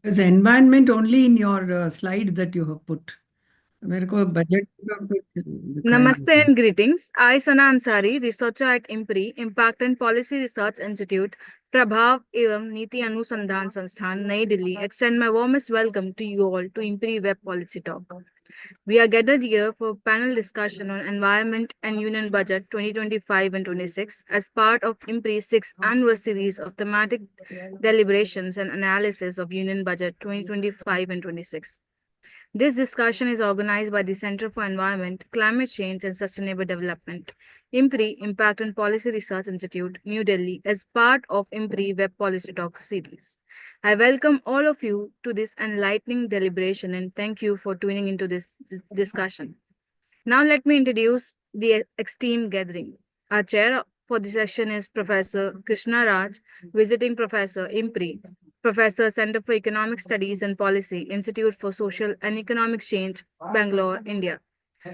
There's environment only in your slide that you have put. मेरे को budget का कुछ दिखाई नहीं Namaste and greetings. I, Sana Ansari, researcher at IMPRI, Impact and Policy Research Institute, Prabhav एवं नीति अनुसंधान संस्थान, Nai Delhi, extend my warmest welcome to you all to IMPRI Web Policy Talk. We are gathered here for panel discussion on Environment and Union Budget 2025 and 26 as part of IMPRI's 6th annual series of thematic deliberations and analysis of Union Budget 2025 and 26. This discussion is organized by the Center for Environment, Climate Change and Sustainable Development, IMPRI Impact and Policy Research Institute, New Delhi, as part of IMPRI Web Policy Talk series. I welcome all of you to this enlightening deliberation and thank you for tuning into this discussion. Now let me introduce the esteemed gathering. Our chair for the session is Professor Krishna Raj, visiting professor, IMPRI, Professor, Center for Economic Studies and Policy, Institute for Social and Economic Change, Bangalore, India.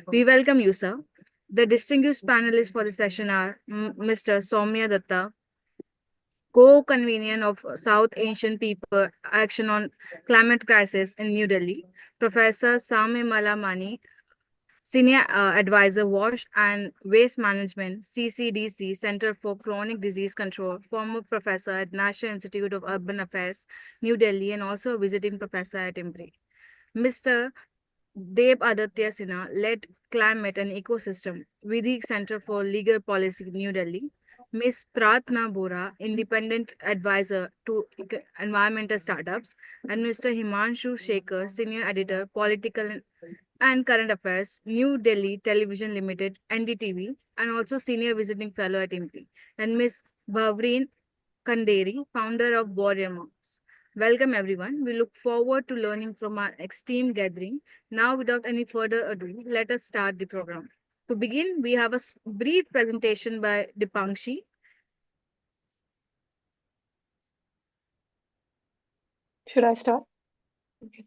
We welcome you, sir. The distinguished panelists for the session are Mr. Soumya Datta, co-convener of South Asian People Action on Climate Crisis in New Delhi, Professor Sami Malamani, Senior Advisor, Wash and Waste Management, CCDC, Center for Chronic Disease Control, former professor at National Institute of Urban Affairs, New Delhi, and also a visiting professor at IMPRI. Mr. Deb Aditya Sinha, led Climate and Ecosystem, Vidhi Center for Legal Policy, New Delhi. Ms. Pratna Bora, Independent Advisor to Environmental Startups, and Mr. Himanshu Shekhar, Senior Editor, Political and Current Affairs, New Delhi Television Limited, NDTV, and also Senior Visiting Fellow at IMPRI, and Ms. Bhavreen Kanderi, founder of Warrior Monks. Welcome everyone. We look forward to learning from our esteemed gathering. Now, without any further ado, let us start the program. To begin, we have a brief presentation by Dipangshi. Should I start? Okay.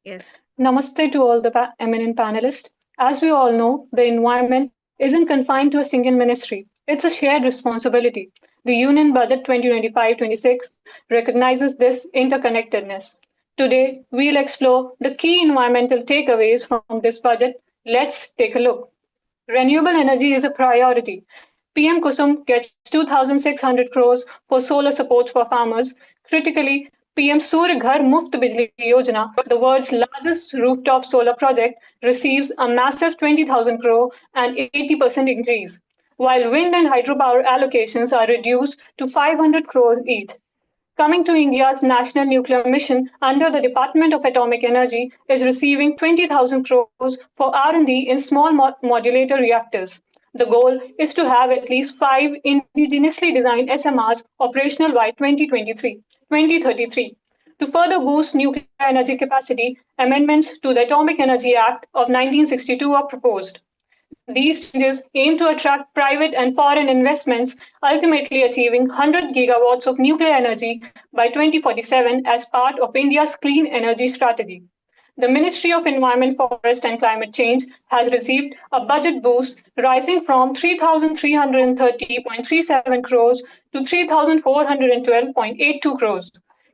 Yes. Namaste to all the eminent panelists. As we all know, the environment isn't confined to a single ministry. It's a shared responsibility. The Union Budget 2025-26 recognizes this interconnectedness. Today, we'll explore the key environmental takeaways from this budget. Let's take a look. Renewable energy is a priority. PM Kusum gets 2,600 crores for solar support for farmers. Critically, PM Surya Ghar Muft Bijli Yojana, the world's largest rooftop solar project, receives a massive 20,000 crore and 80% increase, while wind and hydropower allocations are reduced to 500 crores each. Coming to India's National Nuclear Mission under the Department of Atomic Energy is receiving 20,000 crores for R&D in small modulator reactors. The goal is to have at least 5 indigenously designed SMRs operational by 2033. To further boost nuclear energy capacity, amendments to the Atomic Energy Act of 1962 are proposed. These changes aim to attract private and foreign investments, ultimately achieving 100 gigawatts of nuclear energy by 2047 as part of India's clean energy strategy. The Ministry of Environment, Forest and Climate Change has received a budget boost rising from 3,330.37 crores to 3,412.82 crores.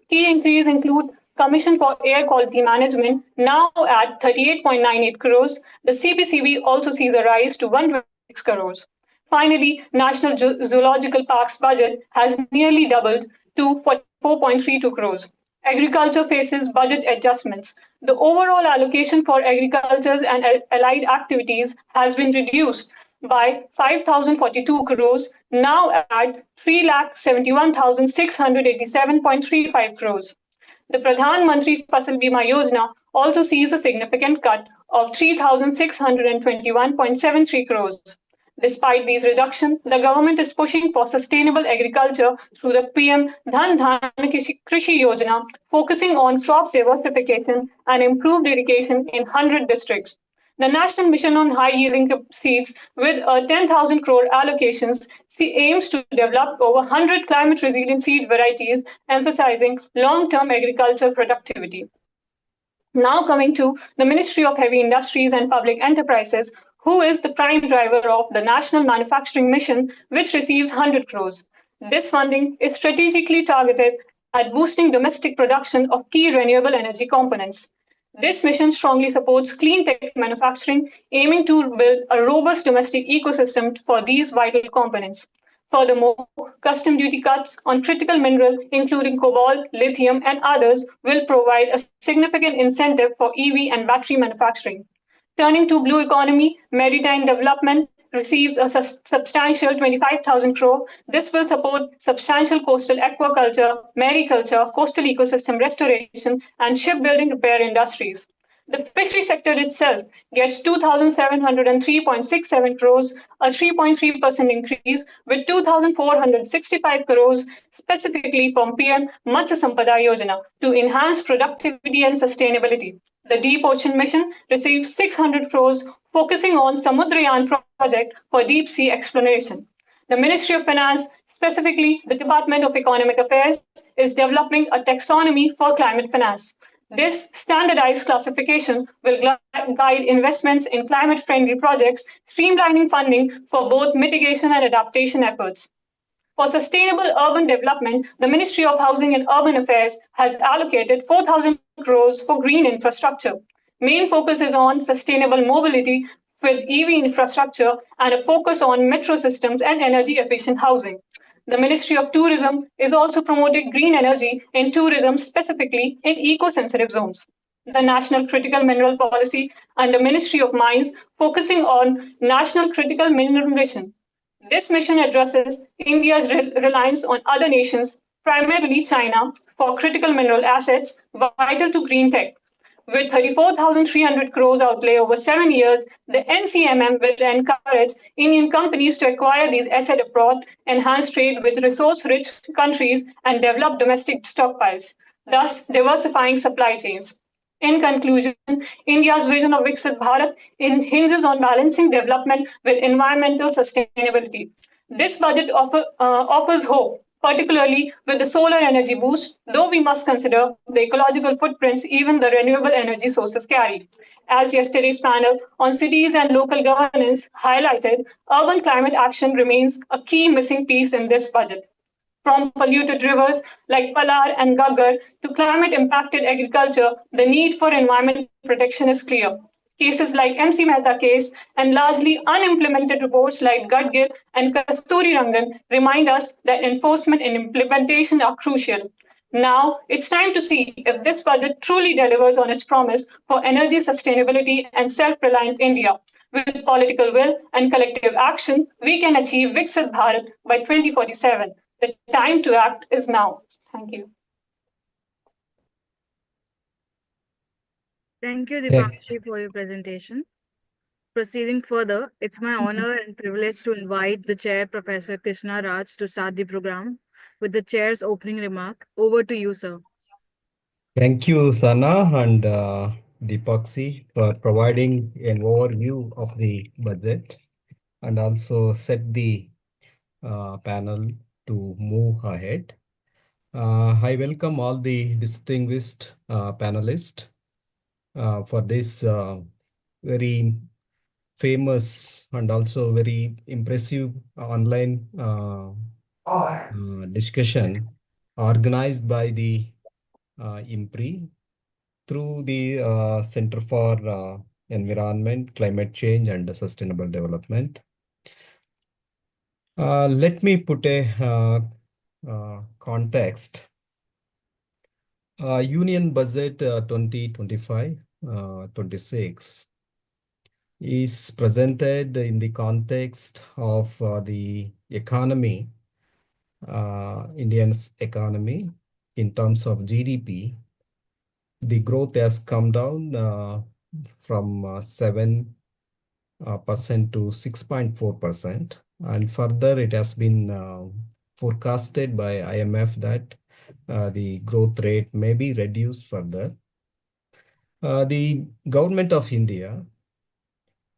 Key increase include Commission for Air Quality Management, now at 38.98 crores. The CPCB also sees a rise to 126 crores. Finally, National Zoological Parks budget has nearly doubled to 44.32 crores. Agriculture faces budget adjustments. The overall allocation for agriculture and allied activities has been reduced by 5,042 crores, now at 3,71,687.35 crores. The Pradhan Mantri Fasal Bima Yojana also sees a significant cut of 3,621.73 crores. Despite these reductions, the government is pushing for sustainable agriculture through the PM Dhan Dhan Krishi Yojana, focusing on crop diversification and improved irrigation in 100 districts. The National Mission on High Yielding Seeds, with a 10,000 crore allocations, aims to develop over 100 climate resilient seed varieties, emphasizing long-term agricultural productivity. Now coming to the Ministry of Heavy Industries and Public Enterprises, who is the prime driver of the National Manufacturing Mission, which receives 100 crores. This funding is strategically targeted at boosting domestic production of key renewable energy components. This mission strongly supports clean tech manufacturing, aiming to build a robust domestic ecosystem for these vital components. Furthermore, custom duty cuts on critical minerals, including cobalt, lithium, and others, will provide a significant incentive for EV and battery manufacturing. Turning to blue economy, maritime development receives a substantial 25,000 crore. This will support substantial coastal aquaculture, mariculture, coastal ecosystem restoration, and shipbuilding repair industries. The fishery sector itself gets 2,703.67 crores, a 3.3% increase, with 2,465 crores specifically from PM Matsya Sampada Yojana to enhance productivity and sustainability. The Deep Ocean Mission receives 600 crores focusing on Samudrayan project for deep sea exploration. The Ministry of Finance, specifically the Department of Economic Affairs, is developing a taxonomy for climate finance. This standardized classification will guide investments in climate friendly projects, streamlining funding for both mitigation and adaptation efforts. For sustainable urban development, the Ministry of Housing and Urban Affairs has allocated 4,000 crores for green infrastructure. Main focus is on sustainable mobility with EV infrastructure and a focus on metro systems and energy efficient housing. The Ministry of Tourism is also promoting green energy in tourism, specifically in eco-sensitive zones. The National Critical Mineral Policy and the Ministry of Mines focusing on National Critical Mineral Mission. This mission addresses India's reliance on other nations, primarily China, for critical mineral assets vital to green tech. With 34,300 crores outlay over 7 years, the NCMM will encourage Indian companies to acquire these assets abroad, enhance trade with resource-rich countries, and develop domestic stockpiles, thus diversifying supply chains. In conclusion, India's vision of Viksit Bharat hinges on balancing development with environmental sustainability. This budget offers hope, particularly with the solar energy boost, though we must consider the ecological footprints even the renewable energy sources carry. As yesterday's panel on cities and local governance highlighted, urban climate action remains a key missing piece in this budget. From polluted rivers like Palar and Gaggar to climate impacted agriculture, the need for environmental protection is clear. Cases like MC Mehta case and largely unimplemented reports like Gadgil and Kasturi Rangan remind us that enforcement and implementation are crucial. Now it's time to see if this budget truly delivers on its promise for energy sustainability and self-reliant India. With political will and collective action, we can achieve Viksit Bharat by 2047. The time to act is now. Thank you. Thank you, Dipakshi, for your presentation. Proceeding further, it's my honor and privilege to invite the chair, Professor Krishna Raj, to start the program with the chair's opening remark. Over to you, sir. Thank you, Sana and Deepaksi, for providing an overview of the budget and also set the panel to move ahead. I welcome all the distinguished panelists for this very famous and also very impressive online discussion organized by the IMPRI through the Center for Environment, Climate Change and Sustainable Development. Let me put a context. Union Budget 2025-26 is presented in the context of the economy, Indian's economy in terms of GDP. The growth has come down from 7% to 6.4%. And further, it has been forecasted by IMF that the growth rate may be reduced further. The government of India,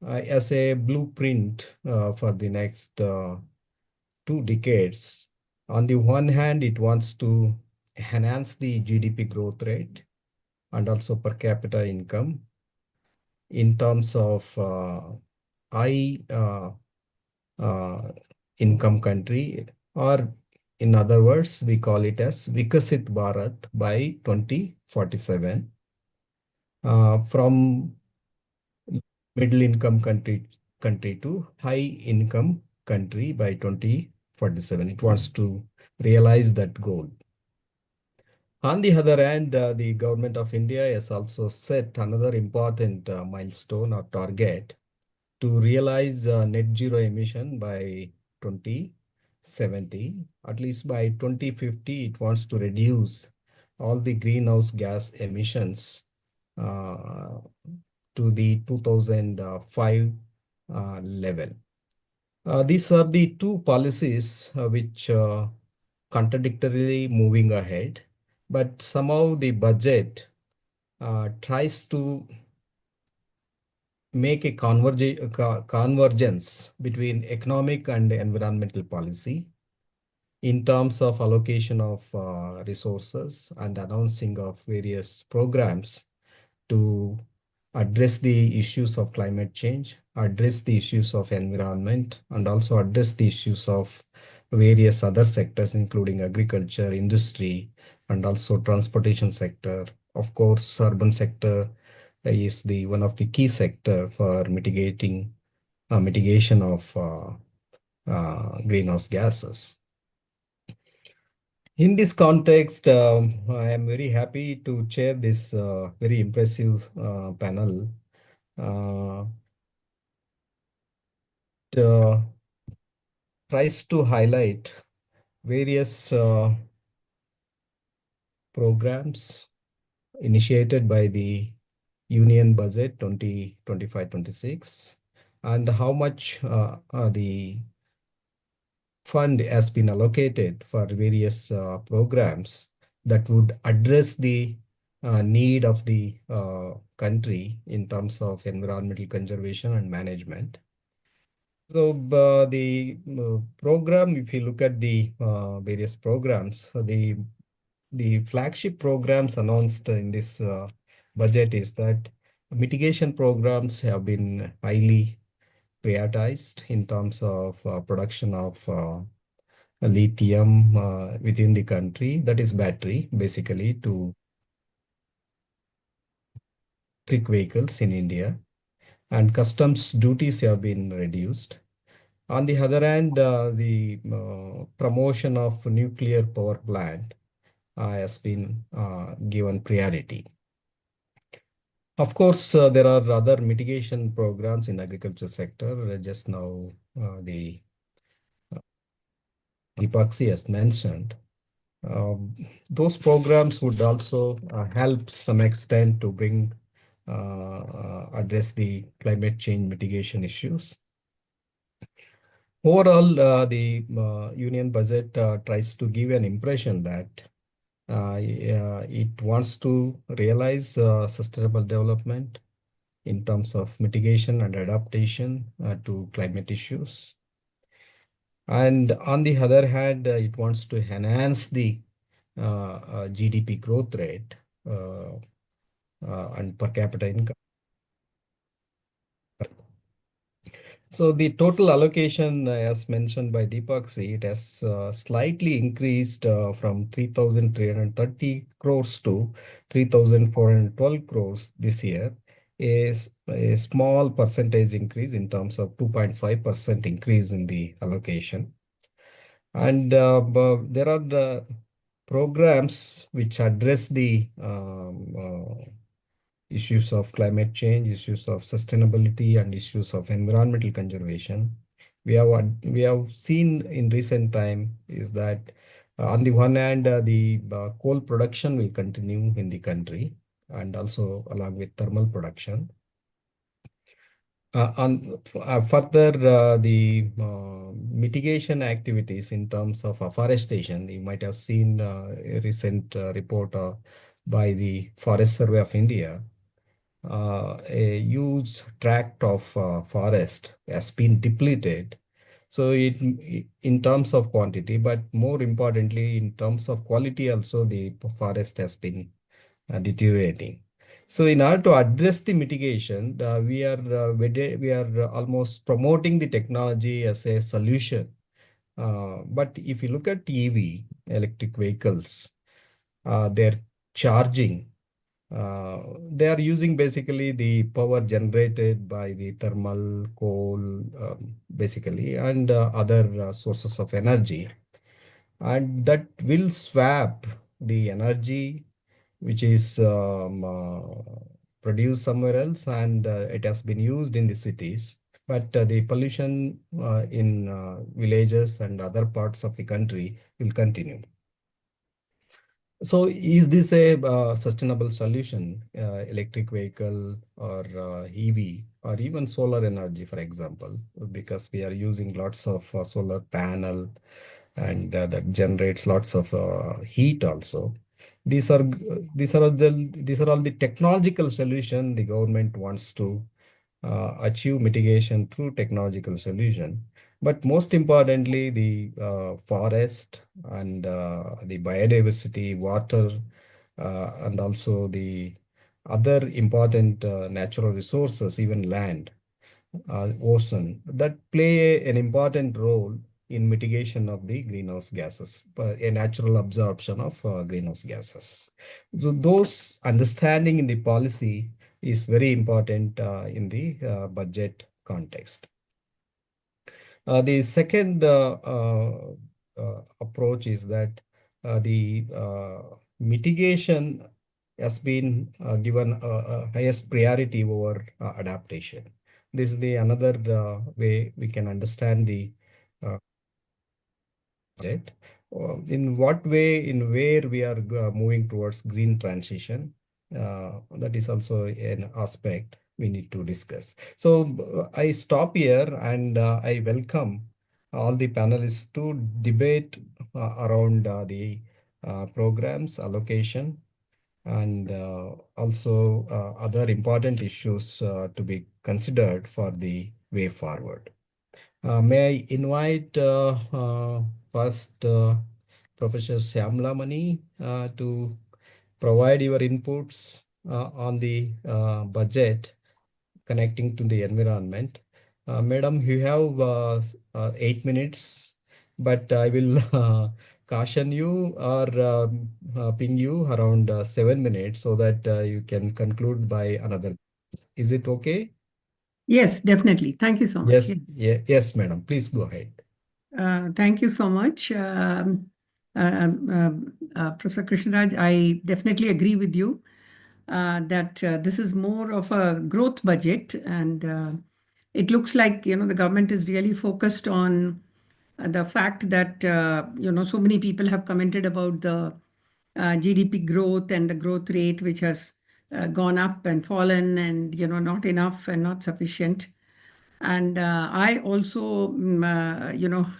as a blueprint for the next 2 decades, on the one hand, it wants to enhance the GDP growth rate and also per capita income in terms of high income country or In other words, we call it as Vikasit Bharat by 2047. From middle income country to high income country by 2047. It wants to realize that goal. On the other hand, the government of India has also set another important milestone or target to realize net zero emission by 2070. At least by 2050, it wants to reduce all the greenhouse gas emissions to the 2005 level. These are the two policies which contradictorily moving ahead, but somehow the budget tries to make a convergence between economic and environmental policy in terms of allocation of resources and announcing of various programs to address the issues of climate change, address the issues of environment, and also address the issues of various other sectors, including agriculture, industry, and also transportation sector. Of course, urban sector is the one of the key sector for mitigation of greenhouse gases. In this context, I am very happy to chair this very impressive panel. Tries to highlight various programs initiated by the Union Budget 2025-26 and how much the fund has been allocated for various programs that would address the need of the country in terms of environmental conservation and management. So the program, if you look at the various programs, the flagship programs announced in this budget is that mitigation programs have been highly prioritized in terms of production of lithium within the country, that is battery, basically to electric vehicles in India, and customs duties have been reduced. On the other hand, the promotion of nuclear power plant has been given priority. Of course, there are other mitigation programs in agriculture sector. Just now, the Epoxy has mentioned. Those programs would also help some extent to bring address the climate change mitigation issues. Overall, the union budget tries to give an impression that it wants to realize sustainable development in terms of mitigation and adaptation to climate issues. And on the other hand, it wants to enhance the GDP growth rate and per capita income. So the total allocation, as mentioned by Deepaksy, it has slightly increased from 3,330 crores to 3,412 crores this year. Is a small percentage increase in terms of 2.5% increase in the allocation. And there are the programs which address the issues of climate change, issues of sustainability, and issues of environmental conservation. We have seen in recent time is that on the one hand, the coal production will continue in the country and also along with thermal production. Further, the mitigation activities in terms of afforestation, you might have seen a recent report by the Forest Survey of India. A huge tract of forest has been depleted. So in terms of quantity, but more importantly, in terms of quality also, the forest has been deteriorating. So in order to address the mitigation, we are almost promoting the technology as a solution But if you look at EV, electric vehicles, their charging, they are using basically the power generated by the thermal coal, basically, and other sources of energy. And that will swap the energy which is produced somewhere else, and it has been used in the cities. But the pollution in villages and other parts of the country will continue. So is this a sustainable solution, electric vehicle or EV or even solar energy, for example, because we are using lots of solar panel and that generates lots of heat also. These are these are all the technological solution the government wants to achieve mitigation through technological solution. But most importantly, the forest and the biodiversity, water, and also the other important natural resources, even land, ocean, that play an important role in mitigation of the greenhouse gases, a natural absorption of greenhouse gases. So those understanding in the policy is very important in the budget context. The second approach is that the mitigation has been given highest priority over adaptation. This is the another way we can understand the budget. In what way, in where we are moving towards green transition, that is also an aspect we need to discuss. So I stop here and I welcome all the panelists to debate around the programs allocation and also other important issues to be considered for the way forward. May I invite first Professor Shyamla Mani to provide your inputs on the budget connecting to the environment. Madam, you have 8 minutes, but I will caution you or ping you around 7 minutes so that you can conclude by another. Is it okay? Yes, definitely. Thank you so much. Yes, madam. Please go ahead. Thank you so much. Professor Krishnaraj, I definitely agree with you that this is more of a growth budget, and it looks like the government is really focused on the fact that so many people have commented about the GDP growth and the growth rate, which has gone up and fallen, and not enough and not sufficient. And I also,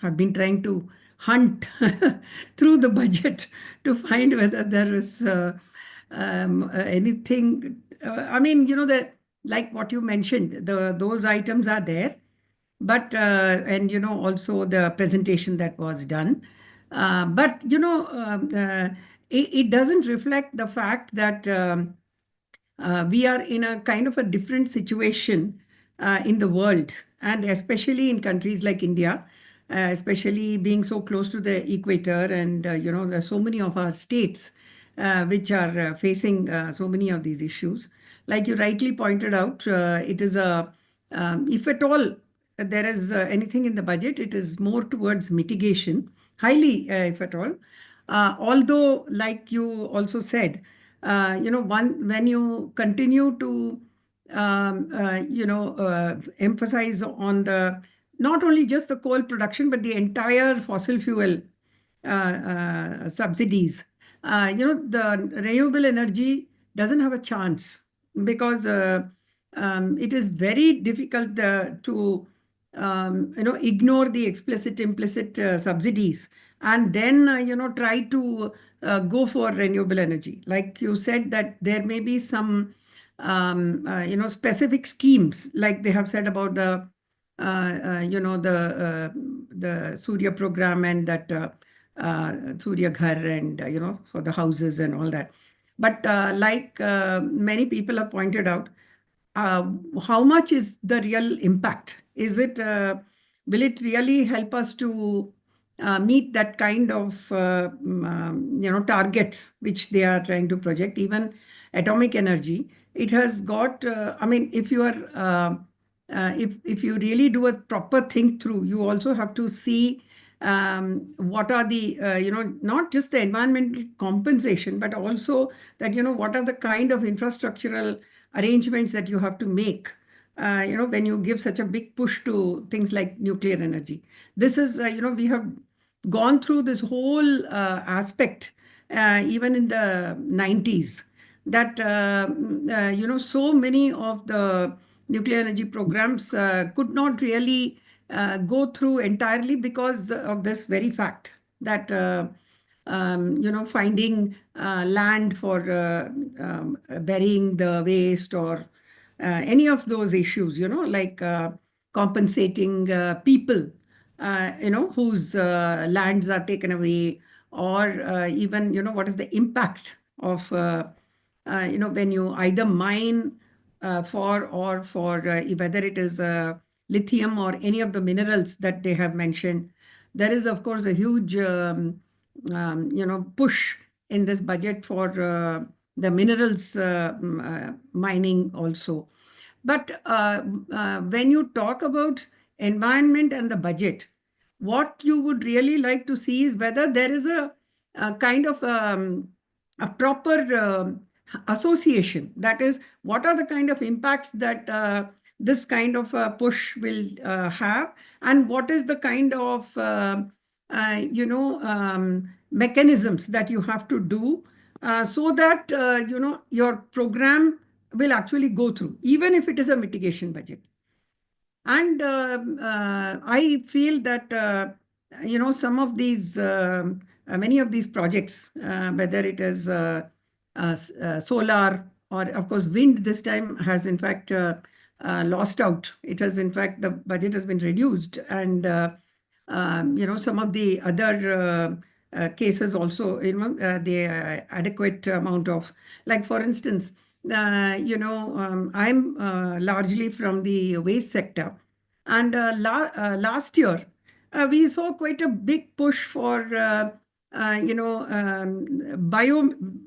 have been trying to hunt through the budget to find whether there is anything. I mean, that like what you mentioned, those items are there, but and also the presentation that was done, but it doesn't reflect the fact that. We are in a kind of a different situation in the world, and especially in countries like India, especially being so close to the equator, and there are so many of our states which are facing so many of these issues. Like you rightly pointed out, it is if at all there is anything in the budget, it is more towards mitigation, highly, if at all. Although, like you also said, when you continue to emphasize on the not only just the coal production but the entire fossil fuel subsidies, the renewable energy doesn't have a chance, because it is very difficult to ignore the explicit implicit subsidies and then try to go for renewable energy. Like you said, that there may be some specific schemes, like they have said about the the Surya program, and that Surya Ghar, and for the houses and all that. But like many people have pointed out, how much is the real impact? Is it will it really help us to meet that kind of targets which they are trying to project. Even atomic energy, it has got. I mean, if you are if you really do a proper think through, you also have to see what are the not just the environmental compensation, but also that what are the kind of infrastructural arrangements that you have to make. When you give such a big push to things like nuclear energy. This is, we have gone through this whole aspect even in the 90s, that, so many of the nuclear energy programs could not really go through entirely because of this very fact that, finding land for burying the waste or any of those issues, like compensating people, whose lands are taken away, or even, what is the impact of, when you either mine for whether it is lithium or any of the minerals that they have mentioned. There is, of course, a huge, push in this budget for the minerals mining also. But when you talk about environment and the budget, what you would really like to see is whether there is a kind of a proper association. That is, what are the kind of impacts that this kind of push will have, and what is the kind of mechanisms that you have to do so that your program will actually go through, even if it is a mitigation budget. And I feel that some of these many of these projects, whether it is solar or, of course, wind, this time has in fact lost out. It has, in fact, the budget has been reduced, and some of the other cases also, the adequate amount of, like, for instance, I'm largely from the waste sector, and last year we saw quite a big push for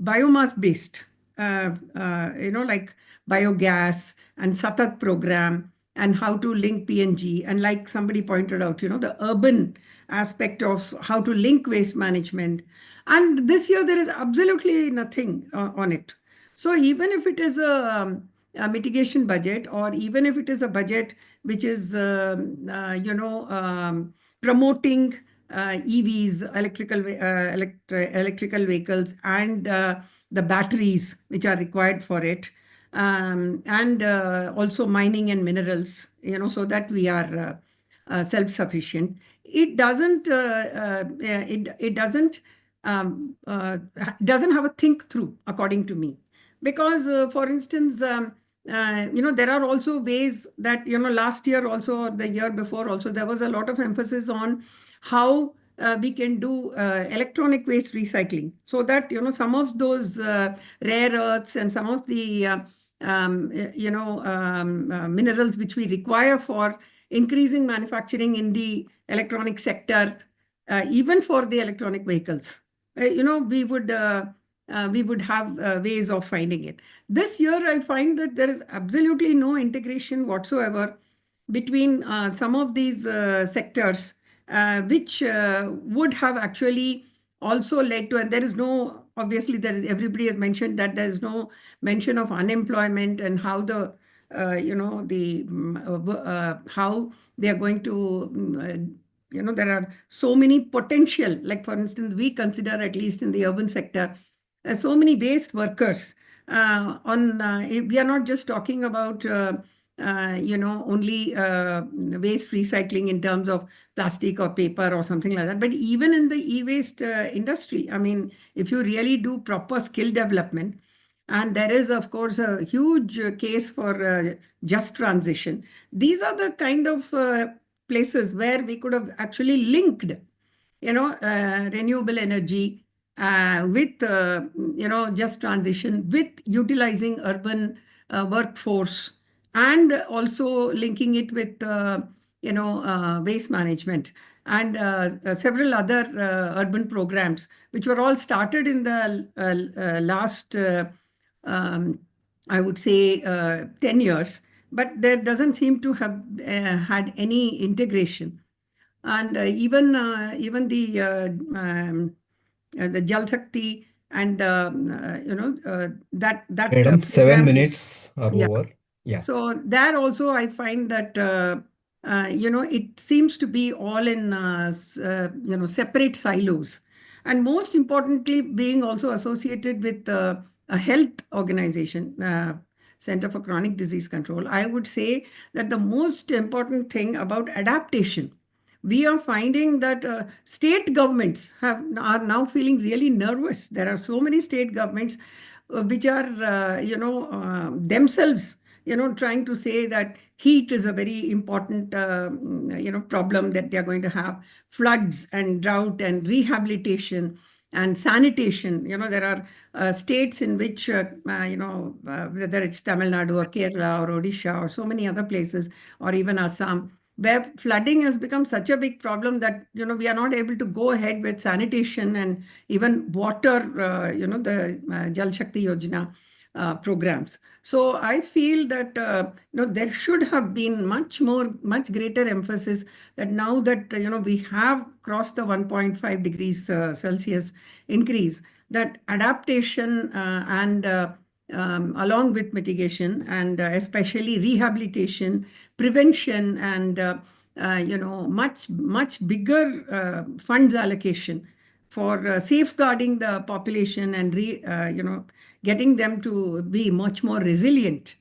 biomass based, like biogas and Satat program, and how to link PNG. And like somebody pointed out, the urban aspect of how to link waste management. And this year there is absolutely nothing on it. So even if it is a mitigation budget, or even if it is a budget which is, promoting EVs, electrical vehicles, and the batteries which are required for it, and also mining and minerals, so that we are self-sufficient. It doesn't doesn't have a think through, according to me, because for instance, there are also ways that, last year also, or the year before also, there was a lot of emphasis on how we can do electronic waste recycling, so that, some of those rare earths and some of the minerals which we require for increasing manufacturing in the electronic sector, even for the electronic vehicles, we would have ways of finding it. This year, I find that there is absolutely no integration whatsoever between some of these sectors, which would have actually also led to, and there is no, obviously, everybody has mentioned that there is no mention of unemployment and how the, how they are going to, there are so many potential, like, for instance, we consider, at least in the urban sector, so many waste workers. We are not just talking about only waste recycling in terms of plastic or paper or something like that, but even in the e-waste industry, I mean, if you really do proper skill development, and there is, of course, a huge case for just transition. These are the kind of places where we could have actually linked, renewable energy with, just transition, with utilizing urban workforce, and also linking it with, waste management. and several other urban programs, which were all started in the last, I would say, 10 years, but there doesn't seem to have had any integration. And even the Jal Shakti and that Madam, 7 program minutes are yeah. over. Yeah. So there also I find that it seems to be all in separate silos, and most importantly being also associated with a health organization, Center for Chronic Disease Control. I would say that the most important thing about adaptation, we are finding that state governments are now feeling really nervous. There are so many state governments which are themselves trying to say that heat is a very important problem that they are going to have, floods and drought and rehabilitation and sanitation. There are states in which whether it's Tamil Nadu or Kerala or Odisha or so many other places, or even Assam, where flooding has become such a big problem that we are not able to go ahead with sanitation and even water, the Jal Shakti Yojana programs. So I feel that there should have been much greater emphasis that now that we have crossed the 1.5 degrees Celsius increase, that adaptation and along with mitigation and especially rehabilitation, prevention, and much bigger funds allocation for safeguarding the population and getting them to be much more resilient.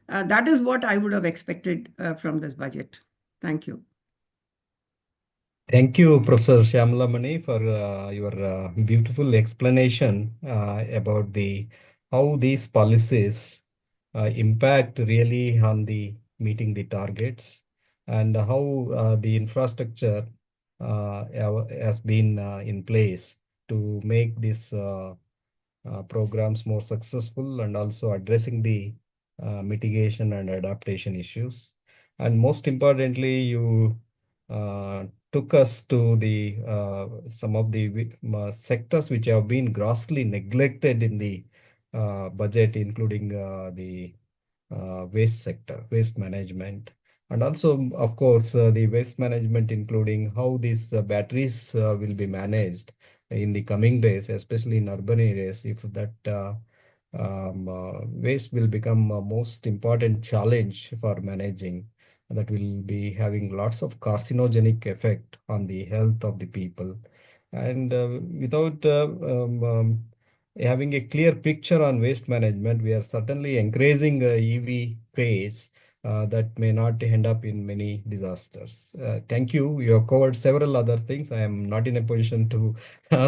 That is what I would have expected from this budget. Thank you. Thank you, Professor Shyamala, for your beautiful explanation about how these policies impact really on the meeting the targets, and how the infrastructure has been in place to make these programs more successful, and also addressing the mitigation and adaptation issues. And most importantly, you took us to the some of the sectors which have been grossly neglected in the budget, including the waste sector, waste management, and also, of course, the waste management, including how these batteries will be managed in the coming days, especially in urban areas, if that waste will become a most important challenge for managing, that will be having lots of carcinogenic effect on the health of the people. And without having a clear picture on waste management, we are certainly encouraging EV craze that may not end up in many disasters. Thank you. You have covered several other things. I am not in a position to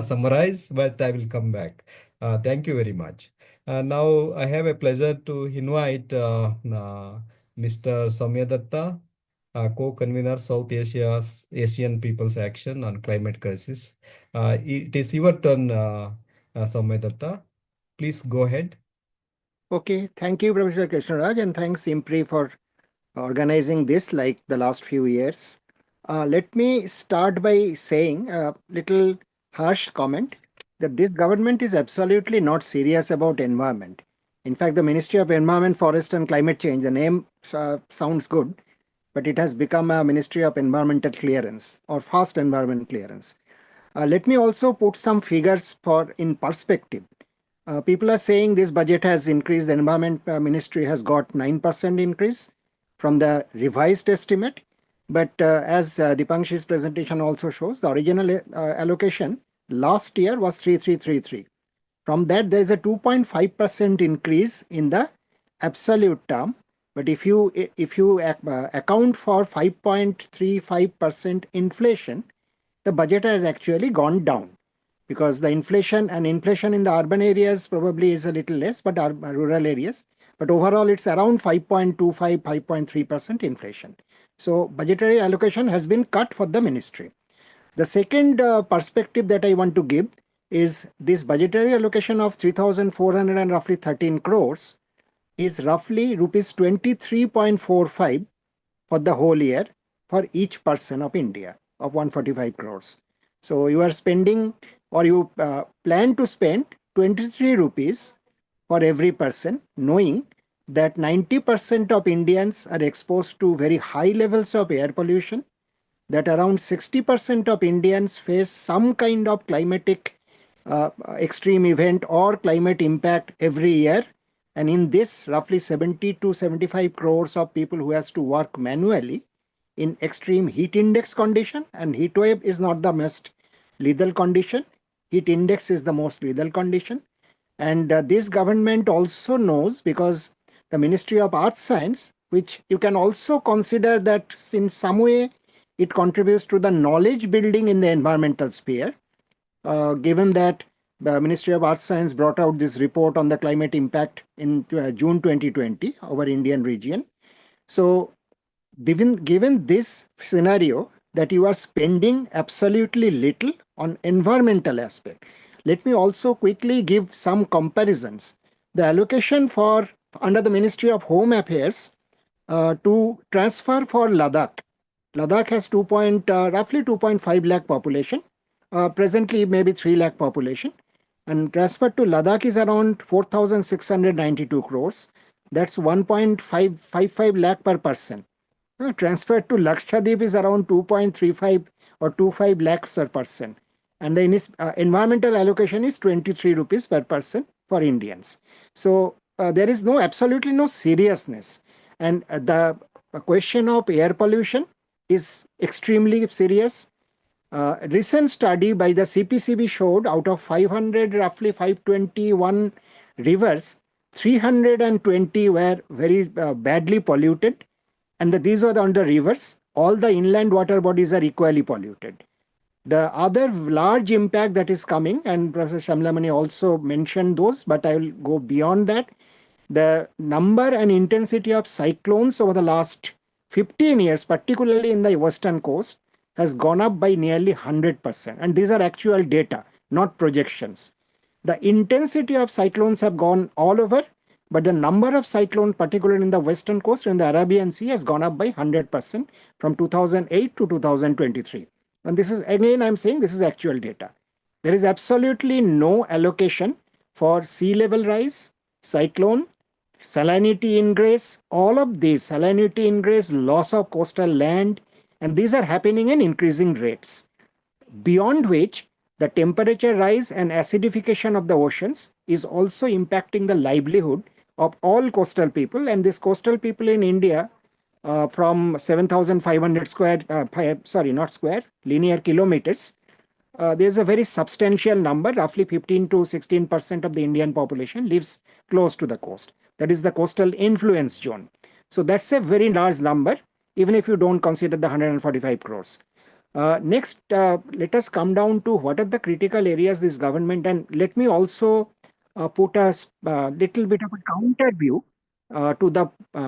summarize, but I will come back. Thank you very much. Now I have a pleasure to invite Mr. Soumya Datta, co-convener South Asian People's Action on Climate Crisis. It is your turn, Soumya Datta. Please go ahead. Okay, thank you, Professor Krishnaraj, and thanks IMPRI for organizing this like the last few years. Let me start by saying a little harsh comment that this government is absolutely not serious about environment. In fact, the Ministry of Environment, Forest and Climate Change, the name sounds good, but it has become a Ministry of Environmental Clearance or fast environment clearance. Let me also put some figures in perspective. People are saying this budget has increased. The Environment Ministry has got 9% increase from the revised estimate. But as Dipangshi's presentation also shows, the original allocation last year was 3333. From that, there is a 2.5% increase in the absolute term. But if you account for 5.35% inflation, the budget has actually gone down, because the inflation in the urban areas probably is a little less, but rural areas. But overall, it's around 5.25, 5.3% inflation. So budgetary allocation has been cut for the ministry. The second perspective that I want to give is this budgetary allocation of 3,413 crores is roughly rupees 23.45 for the whole year for each person of India. of 145 crores. So you are spending, or you plan to spend 23 rupees for every person, knowing that 90% of Indians are exposed to very high levels of air pollution, that around 60% of Indians face some kind of climatic extreme event or climate impact every year. And in this, roughly 70 to 75 crores of people who has to work manually in extreme heat index condition, and heat wave is not the most lethal condition. Heat index is the most lethal condition. And this government also knows, because the Ministry of Arts Science, which you can also consider that in some way it contributes to the knowledge building in the environmental sphere, given that the Ministry of Arts Science brought out this report on the climate impact in June 2020 over Indian region. So given this scenario that you are spending absolutely little on environmental aspect, let me also quickly give some comparisons. The allocation for under the Ministry of Home Affairs to transfer for Ladakh. Ladakh has roughly 2.5 lakh population. Presently, maybe 3 lakh population. And transfer to Ladakh is around 4,692 crores. That's 1.555 lakh per person. Transfer to Lakshadweep is around 2.35 or 25 lakhs per person. And the environmental allocation is 23 rupees per person for Indians. So there is absolutely no seriousness. And the question of air pollution is extremely serious. Recent study by the CPCB showed out of 500, roughly 521 rivers, 320 were very badly polluted. And these are under rivers. All the inland water bodies are equally polluted. The other large impact that is coming, and Professor Shamlamani also mentioned those, but I will go beyond that. The number and intensity of cyclones over the last 15 years, particularly in the western coast, has gone up by nearly 100%. And these are actual data, not projections. The intensity of cyclones have gone all over, but the number of cyclones, particularly in the western coast and the Arabian Sea, has gone up by 100% from 2008 to 2023. And this is, again, I'm saying this is actual data. There is absolutely no allocation for sea level rise, cyclone, salinity ingress, all of these, salinity ingress, loss of coastal land, and these are happening in increasing rates, beyond which the temperature rise and acidification of the oceans is also impacting the livelihood of all coastal people. And these coastal people in India, from 7,500 linear kilometers, there's a very substantial number, roughly 15 to 16% of the Indian population lives close to the coast. That is the coastal influence zone. So that's a very large number, even if you don't consider the 145 crores. Next, let us come down to what are the critical areas this government, and let me also put a little bit of a counter view to the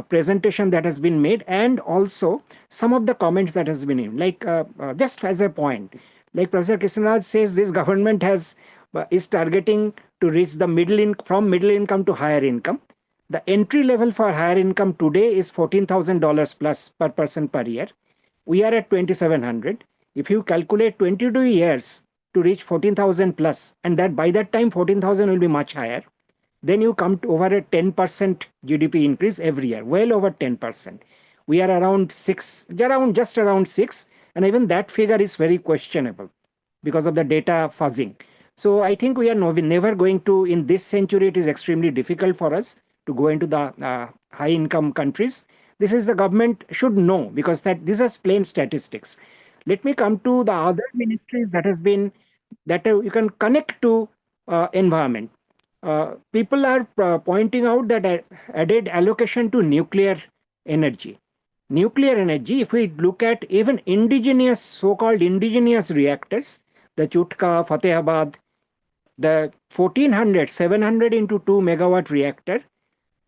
presentation that has been made, and also some of the comments that has been made. Like just as a point, like Professor Krishna says, this government is targeting to reach the from middle income to higher income. The entry level for higher income today is $14,000 plus per person per year. We are at 2,700. If you calculate 22 years to reach 14,000 plus, and that by that time 14,000 will be much higher, then you come to over a 10% GDP increase every year, well over 10%. We are around 6, just around 6, and even that figure is very questionable because of the data fuzzing. So I think we are never going to, in this century, it is extremely difficult for us to go into the high income countries. This is the government should know, because these are plain statistics. Let me come to the other ministries that you can connect to environment. People are pointing out that added allocation to nuclear energy. Nuclear energy, if we look at even indigenous, so-called indigenous reactors, the Chutka, Fatehabad, the 700 into 2 megawatt reactor,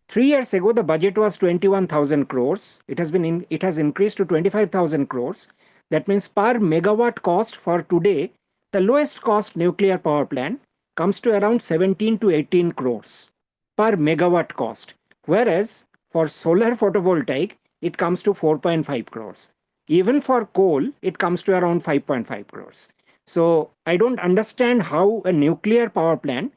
3 years ago, the budget was 21,000 crores. It has increased to 25,000 crores. That means per megawatt cost for today, the lowest cost nuclear power plant comes to around 17 to 18 crores per megawatt cost. Whereas for solar photovoltaic, it comes to 4.5 crores. Even for coal, it comes to around 5.5 crores. So I don't understand how a nuclear power plant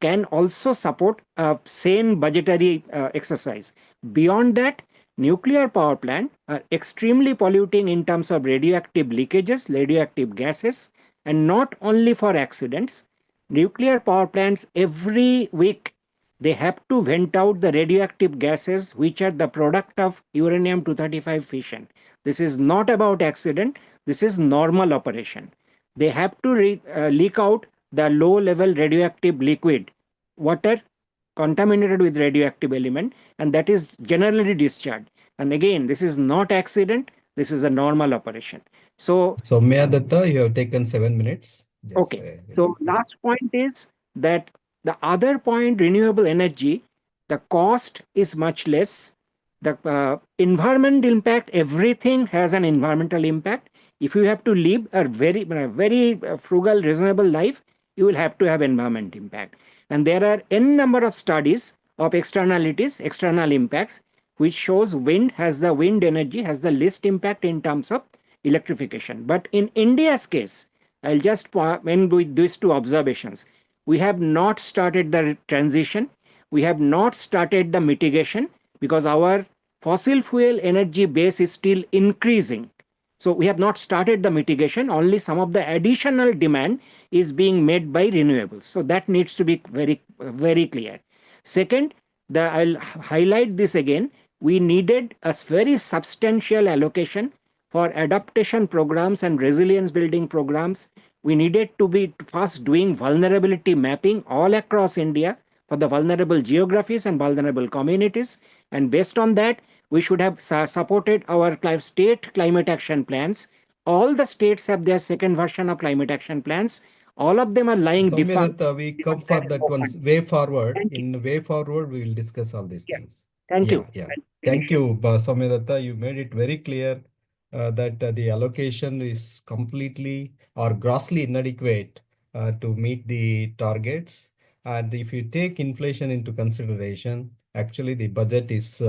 can also support a sane budgetary exercise. Beyond that, nuclear power plants are extremely polluting in terms of radioactive leakages, radioactive gases, and not only for accidents. Nuclear power plants every week they have to vent out the radioactive gases which are the product of uranium 235 fission. This is not about accident. This is normal operation. They have to leak out the low level radioactive liquid water contaminated with radioactive element, and that is generally discharged. And again, this is not accident. This is a normal operation. So Soumya Datta, you have taken 7 minutes. Just okay. So last point is that the other point, renewable energy, the cost is much less. The environmental impact, everything has an environmental impact. If you have to live a very frugal, reasonable life, you will have to have environment impact. And there are n number of studies of externalities, external impacts, which shows wind energy has the least impact in terms of electrification. But in India's case, I'll just end with these two observations. We have not started the transition. We have not started the mitigation because our fossil fuel energy base is still increasing. So we have not started the mitigation. Only some of the additional demand is being made by renewables. So that needs to be very clear. Second, I'll highlight this again. We needed a very substantial allocation for adaptation programs and resilience building programs. We needed to be first doing vulnerability mapping all across India for the vulnerable geographies and vulnerable communities. And based on that, we should have supported our state climate action plans. All the states have their second version of climate action plans. All of them are lying defunct. We come for that one way forward. In way forward, we will discuss all these things. Thank you. Yeah. Thank you, Soumya Datta. You made it very clear that the allocation is completely or grossly inadequate to meet the targets. And if you take inflation into consideration, actually the budget is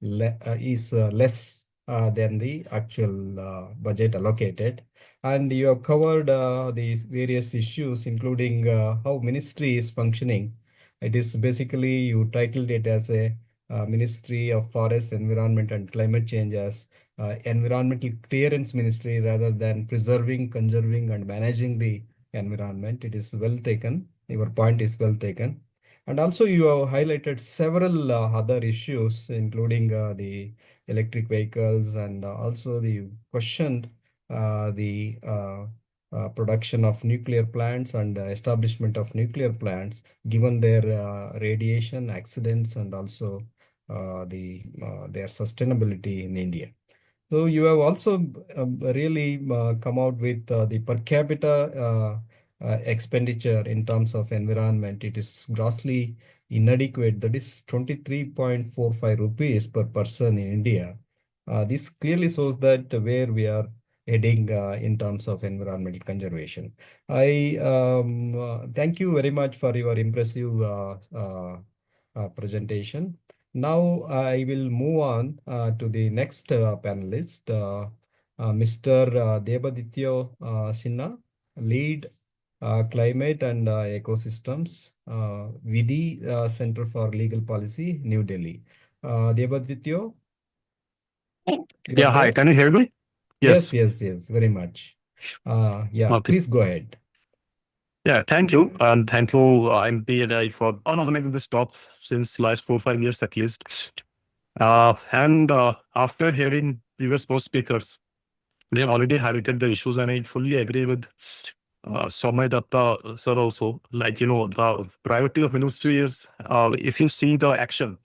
less than the actual budget allocated. And you have covered these various issues, including how ministry is functioning. It is basically, you titled it as a Ministry of Forest, Environment and Climate Change as Environmental Clearance Ministry rather than preserving, conserving and managing the environment. It is well taken. Your point is well taken. And also you have highlighted several other issues, including the electric vehicles, and also the questioned the production of nuclear plants and establishment of nuclear plants, given their radiation accidents and also their sustainability in India. So you have also really come out with the per capita expenditure in terms of environment. It is grossly inadequate. That is 23.45 rupees per person in India. This clearly shows that where we are heading in terms of environmental conservation. I thank you very much for your impressive presentation. Now I will move on to the next panelist, Mr. Debaditya Sinha, Lead Climate and Ecosystems, Vidhi Center for Legal Policy, New Delhi. Debaditya? Yeah, hi, can you hear me? Yes, very much. Okay. Please go ahead. Yeah, thank you. And thank you, IMPRI, for organizing this talk since last 4-5 years at least. After hearing previous post speakers, they have already highlighted the issues, and I fully agree with Soumya Datta sir also. Like, the priority of ministry is, if you see the action,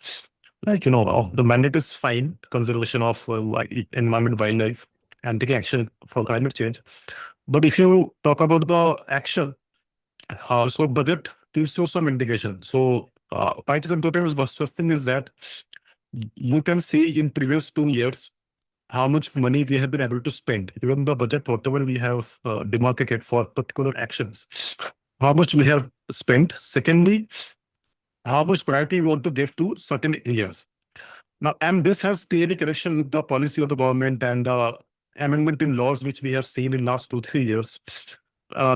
like, the mandate is fine, conservation of environment, wildlife, and taking action for climate change. But if you talk about the action, so budget gives you some indication. So point is important. First thing is that you can see in previous 2 years how much money we have been able to spend, even the budget, whatever we have demarcated for particular actions, how much we have spent. Secondly, how much priority we want to give to certain areas. Now, and this has clearly connection with the policy of the government and the amendment in laws which we have seen in last 2-3 years.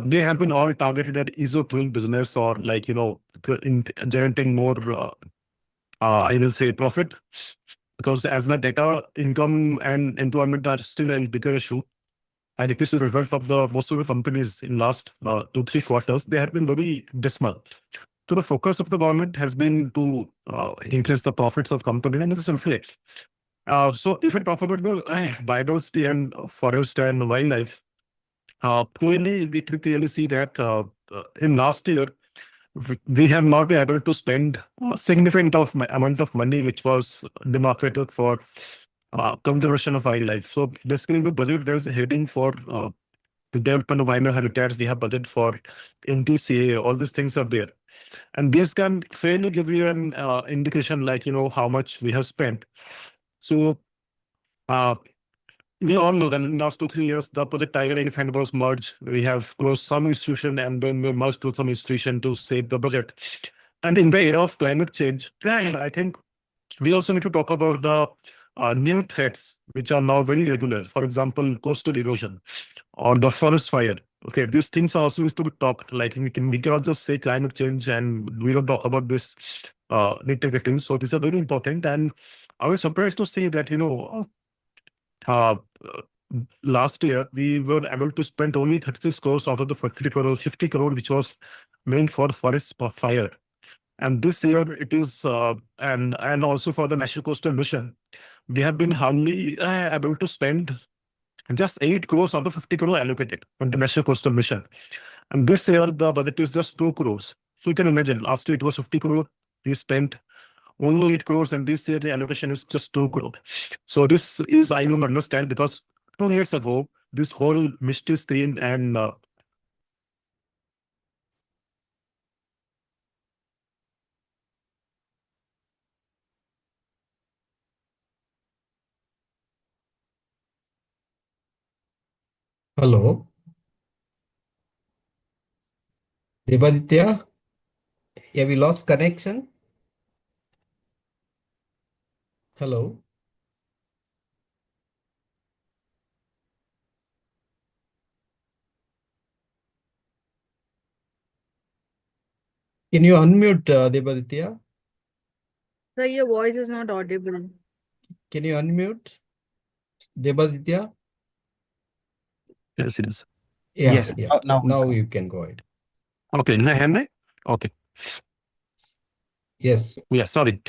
They have been all targeted at ease of doing business or like, in generating more, I will say, profit. Because as the data, income and employment are still a bigger issue. And it is a result of the most of the companies in last 2-3 quarters, they have been very dismal. So the focus of the government has been to increase the profits of companies, and this inflates. So if we talk about the biodiversity and forest and wildlife, clearly we can clearly see that in last year, we have not been able to spend a significant amount of money which was demarcated for conservation of wildlife. So basically the budget, there's a heading for the development of wildlife habitats, we have budget for NTCA, all these things are there. And this can fairly give you an indication like, how much we have spent. So we all know that in the last 2-3 years, the Project Tiger Elephant was merged. We have closed some institution and then we merged to some institution to save the budget. And in the era of climate change, I think we also need to talk about the new threats, which are now very regular. For example, coastal erosion or the forest fire. Okay, these things are also used to be talked. Like we cannot just say climate change and we don't talk about this nitty-gritty. So these are very important. And I was surprised to see that, last year we were able to spend only 36 crores out of the 50 crore, which was meant for forest fire. And this year it is, and also for the National Coastal Mission, we have been hardly able to spend just 8 crores out of 50 crore allocated on the National Coastal Mission. And this year the budget is just 2 crores. So you can imagine, last year it was 50 crore, we spent only 8 crores, and this year the allocation is just 2 crore. So this is, I don't understand, because 2 years ago, this whole misty screen and Hello, Devaditya, have you lost connection? Hello. Can you unmute Devaditya? Sir, your voice is not audible. Can you unmute Devaditya? yes, it is. Yeah, Yes, yeah. now Now you can go ahead. Okay, can I hear me? Okay. Yes. Yeah, sorry.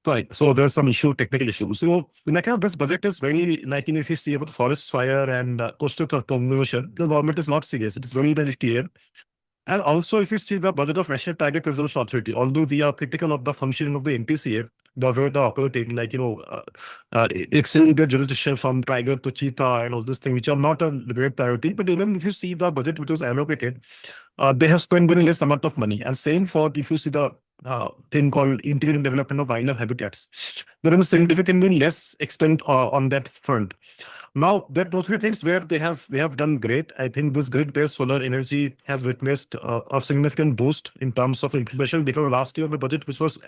Right. So there's some technical issues. So like this budget is very, like, if you see about forest fire and coastal conservation, the government is not serious. It is very, very clear. And also, if you see the budget of National Tiger Preservation Authority, although we are critical of the functioning of the NTCA, the way they are operating, like, extending their jurisdiction from tiger to cheetah and all this thing, which are not a great priority. But even if you see the budget which was allocated, they have spent very less amount of money. And same for if you see the thing called Interim Development of Wildlife Habitats, there is significantly less expend on that front. Now, there are 2-3 things where we have done great. I think this grid-based solar energy has witnessed a significant boost in terms of incubation, because last year the budget which was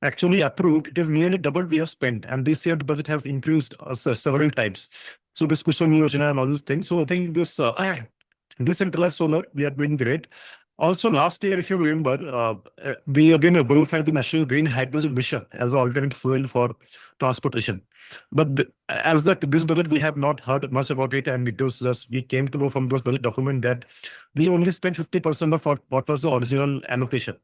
actually approved, it is nearly double we have spent, and this year the budget has increased several times. So this Kushal Yojana and all these things. So I think this decentralized solar, we are doing great. Also, last year, if you remember, we again verified the National Green Hydrogen Mission as an alternate fuel for transportation. But this budget, we have not heard much about it, and it was just, we came to know from this budget document that we only spent 50% of what was the original allocation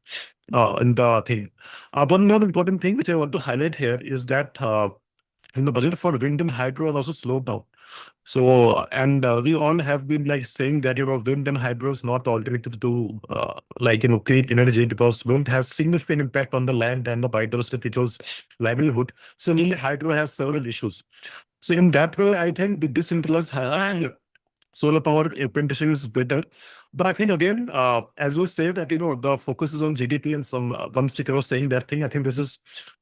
in the thing. One more important thing which I want to highlight here is that in the budget for wind and hydro are also slowed down. So, and we all have been like saying that, wind and hydro is not alternative to clean energy, because wind has significant impact on the land and the biodiversity, which was livelihood. Similarly, hydro has several issues. So in that way, I think the decentralized solar power apprenticeship is better. But I think again, as you say that, the focus is on GDP, and one speaker was saying that thing. I think this is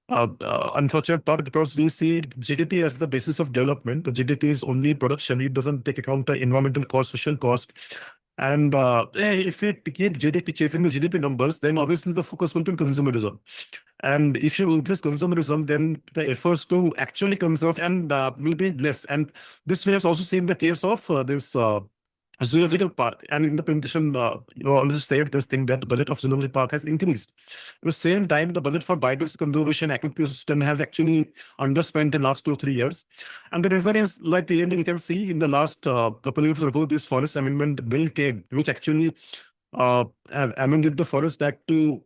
unfortunate part, because we see GDP as the basis of development. The GDP is only production. It doesn't take account the environmental cost, social cost. And if we keep GDP chasing the GDP numbers, then obviously the focus will be consumerism. And if you increase consumerism, then the efforts to actually conserve and will be less. And this we have also seen the case of this zoological park. And in the presentation, you already said this thing that the budget of zoological park has increased. At the same time, the budget for biodiversity conservation ecosystem has actually underspent in the last 2 or 3 years. And the reason is, like you can see in the last couple of years ago, this forest amendment bill came, which actually amended the Forest Act to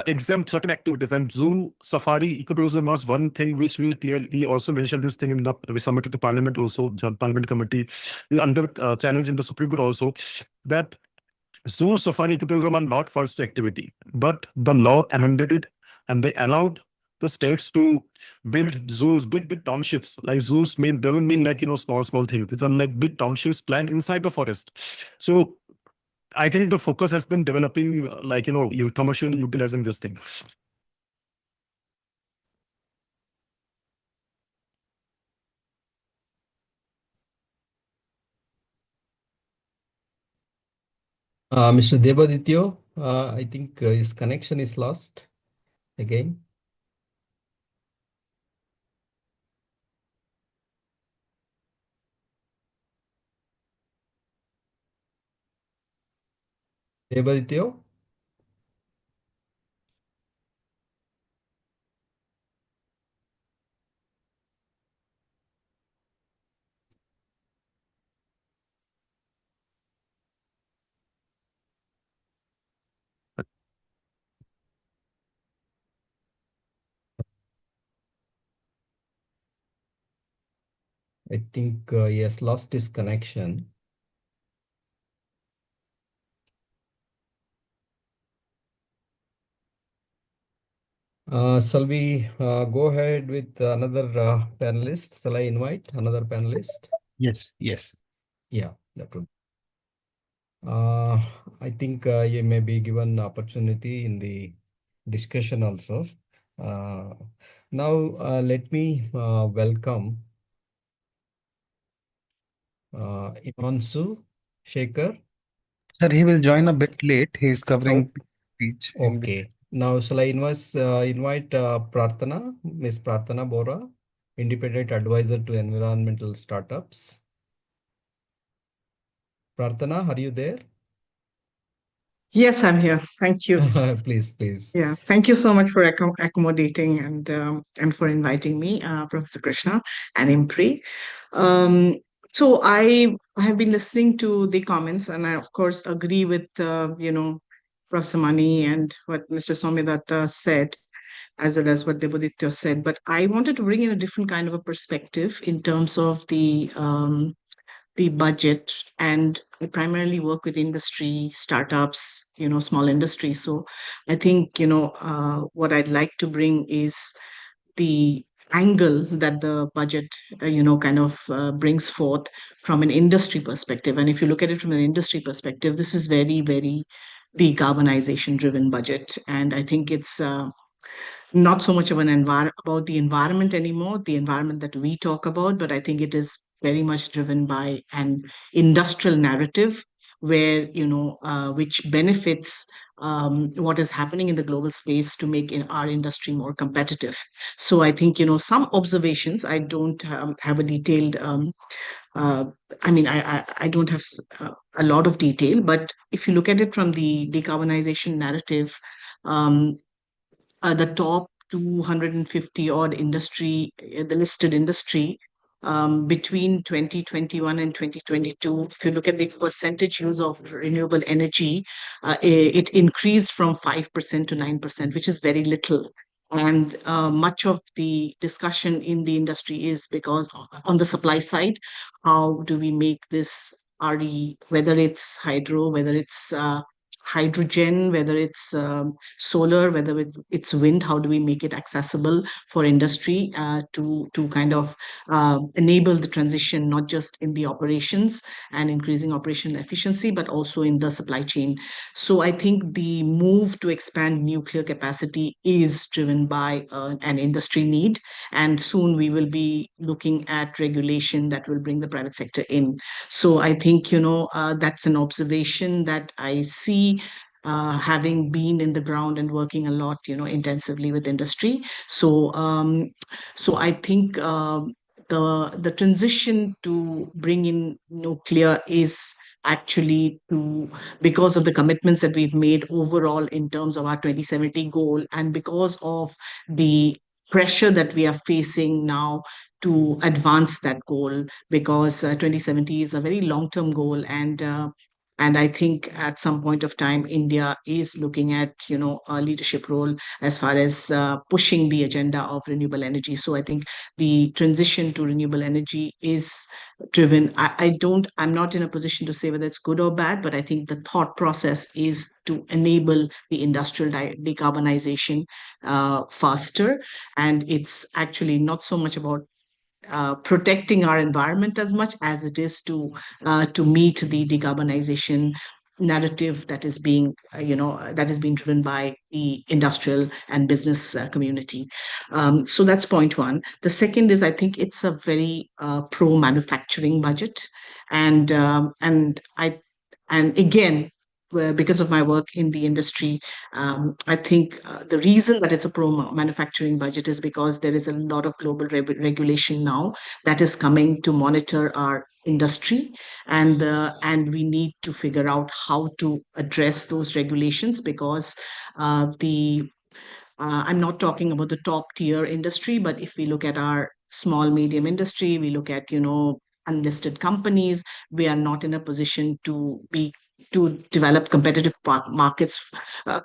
exempt certain activities, and zoo, safari, ecotourism was one thing which we clearly also mentioned this thing in the we submitted to Parliament also, Parliament Committee, under challenge in the Supreme Court also, that zoo, safari, ecotourism are not forest activity, but the law amended it and they allowed the states to build zoos, big townships. Like zoos doesn't mean like small things. These are like big townships planned inside the forest. So I think the focus has been developing, you commercial utilizing this thing. Mr. Debadityo, I think his connection is lost again. Debadityo? I think he has lost his connection. Shall we go ahead with another panelist? Shall I invite another panelist? Yes. Yeah, that would. I think you may be given opportunity in the discussion also. Now, let me welcome Imansu Shekhar. Sir, he will join a bit late. He's covering speech. Okay. Now, shall I invite Prarthana, Miss Prarthana Bora, Independent Advisor to Environmental Startups. Prarthana, are you there? Yes, I'm here. Thank you. Please. Yeah, thank you so much for accommodating and for inviting me, Professor Krishna and IMPRI. So I have been listening to the comments, and I of course agree with Professor Mani and what Mr. Somidatta said, as well as what Deboditya said. But I wanted to bring in a different kind of a perspective in terms of the budget, and I primarily work with industry, startups, small industry. So I think, what I'd like to bring is the angle that the budget, kind of brings forth from an industry perspective. And if you look at it from an industry perspective, this is very, very decarbonization driven budget. And I think it's not so much of about the environment anymore, the environment that we talk about, but I think it is very much driven by an industrial narrative where, which benefits what is happening in the global space to make our industry more competitive. So I think, some observations, I don't have a detailed, I don't have a lot of detail, but if you look at it from the decarbonization narrative, the top 250 odd industry, the listed industry, between 2021 and 2022, if you look at the percentage use of renewable energy, it increased from 5% to 9%, which is very little. And much of the discussion in the industry is because on the supply side, how do we make this RE, whether it's hydro, whether it's hydrogen, whether it's solar, whether it's wind, how do we make it accessible for industry to kind of enable the transition, not just in the operations and increasing operational efficiency, but also in the supply chain. So I think the move to expand nuclear capacity is driven by an industry need. And soon we will be looking at regulation that will bring the private sector in. So I think, that's an observation that I see having been in the ground and working a lot, intensively with industry. So I think the transition to bring in nuclear is actually because of the commitments that we've made overall in terms of our 2070 goal, and because of the pressure that we are facing now to advance that goal, because 2070 is a very long-term goal, and I think at some point of time, India is looking at, a leadership role as far as pushing the agenda of renewable energy. So I think the transition to renewable energy is driven. I'm not in a position to say whether it's good or bad, but I think the thought process is to enable the industrial decarbonization faster. And it's actually not so much about protecting our environment as much as it is to meet the decarbonization narrative that is being driven by the industrial and business community. So that's point one. The second is, I think it's a very pro manufacturing budget, and again, because of my work in the industry, I think the reason that it's a pro-manufacturing budget is because there is a lot of global regulation now that is coming to monitor our industry, and we need to figure out how to address those regulations, because I'm not talking about the top tier industry, but if we look at our small, medium industry, we look at, unlisted companies, we are not in a position to develop competitive markets,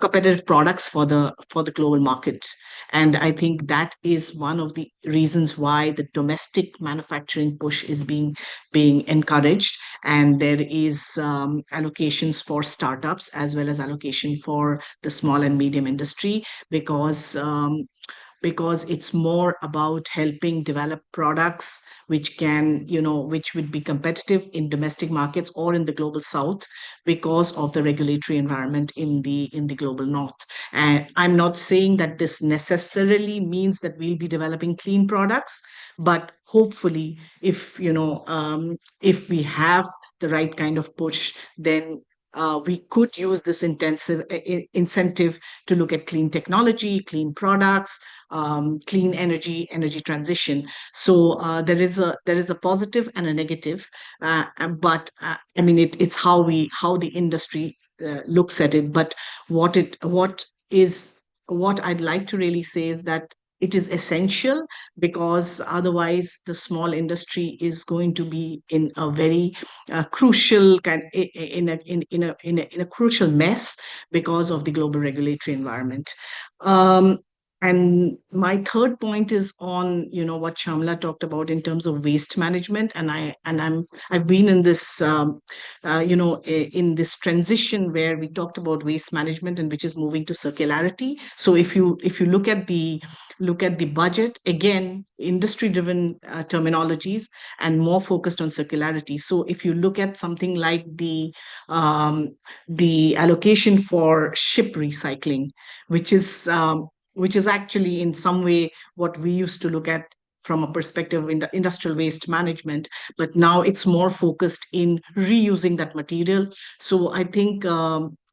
competitive products for the global market. And I think that is one of the reasons why the domestic manufacturing push is being encouraged, and there is allocations for startups as well as allocation for the small and medium industry, because it's more about helping develop products which would be competitive in domestic markets or in the global south, because of the regulatory environment in the global north. And I'm not saying that this necessarily means that we'll be developing clean products, but hopefully, if we have the right kind of push, then we could use this incentive to look at clean technology, clean products, clean energy transition. So there is a positive and a negative, but I mean it's how the industry looks at it. But what I'd like to really say is that it is essential, because otherwise the small industry is going to be in a very crucial in a crucial mess because of the global regulatory environment. And my third point is on what Shamla talked about in terms of waste management, and I've been in this in this transition where we talked about waste management, and which is moving to circularity. So if you look at the budget, again, industry driven terminologies and more focused on circularity. So if you look at something like the allocation for ship recycling, which is actually in some way what we used to look at from a perspective of industrial waste management, but now it's more focused in reusing that material. So I think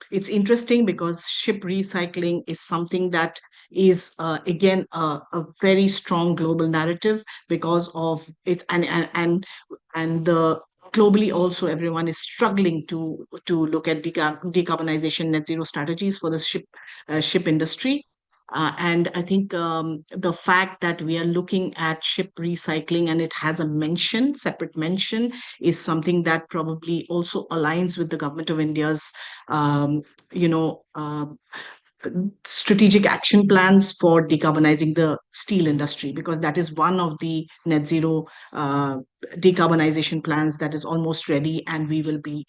it's interesting, because ship recycling is something that is again a very strong global narrative because of it, and globally also everyone is struggling to look at decarbonization net zero strategies for the ship industry. And I think the fact that we are looking at ship recycling and it has a separate mention, is something that probably also aligns with the government of India's, strategic action plans for decarbonizing the steel industry, because that is one of the net zero decarbonization plans that is almost ready, and we will be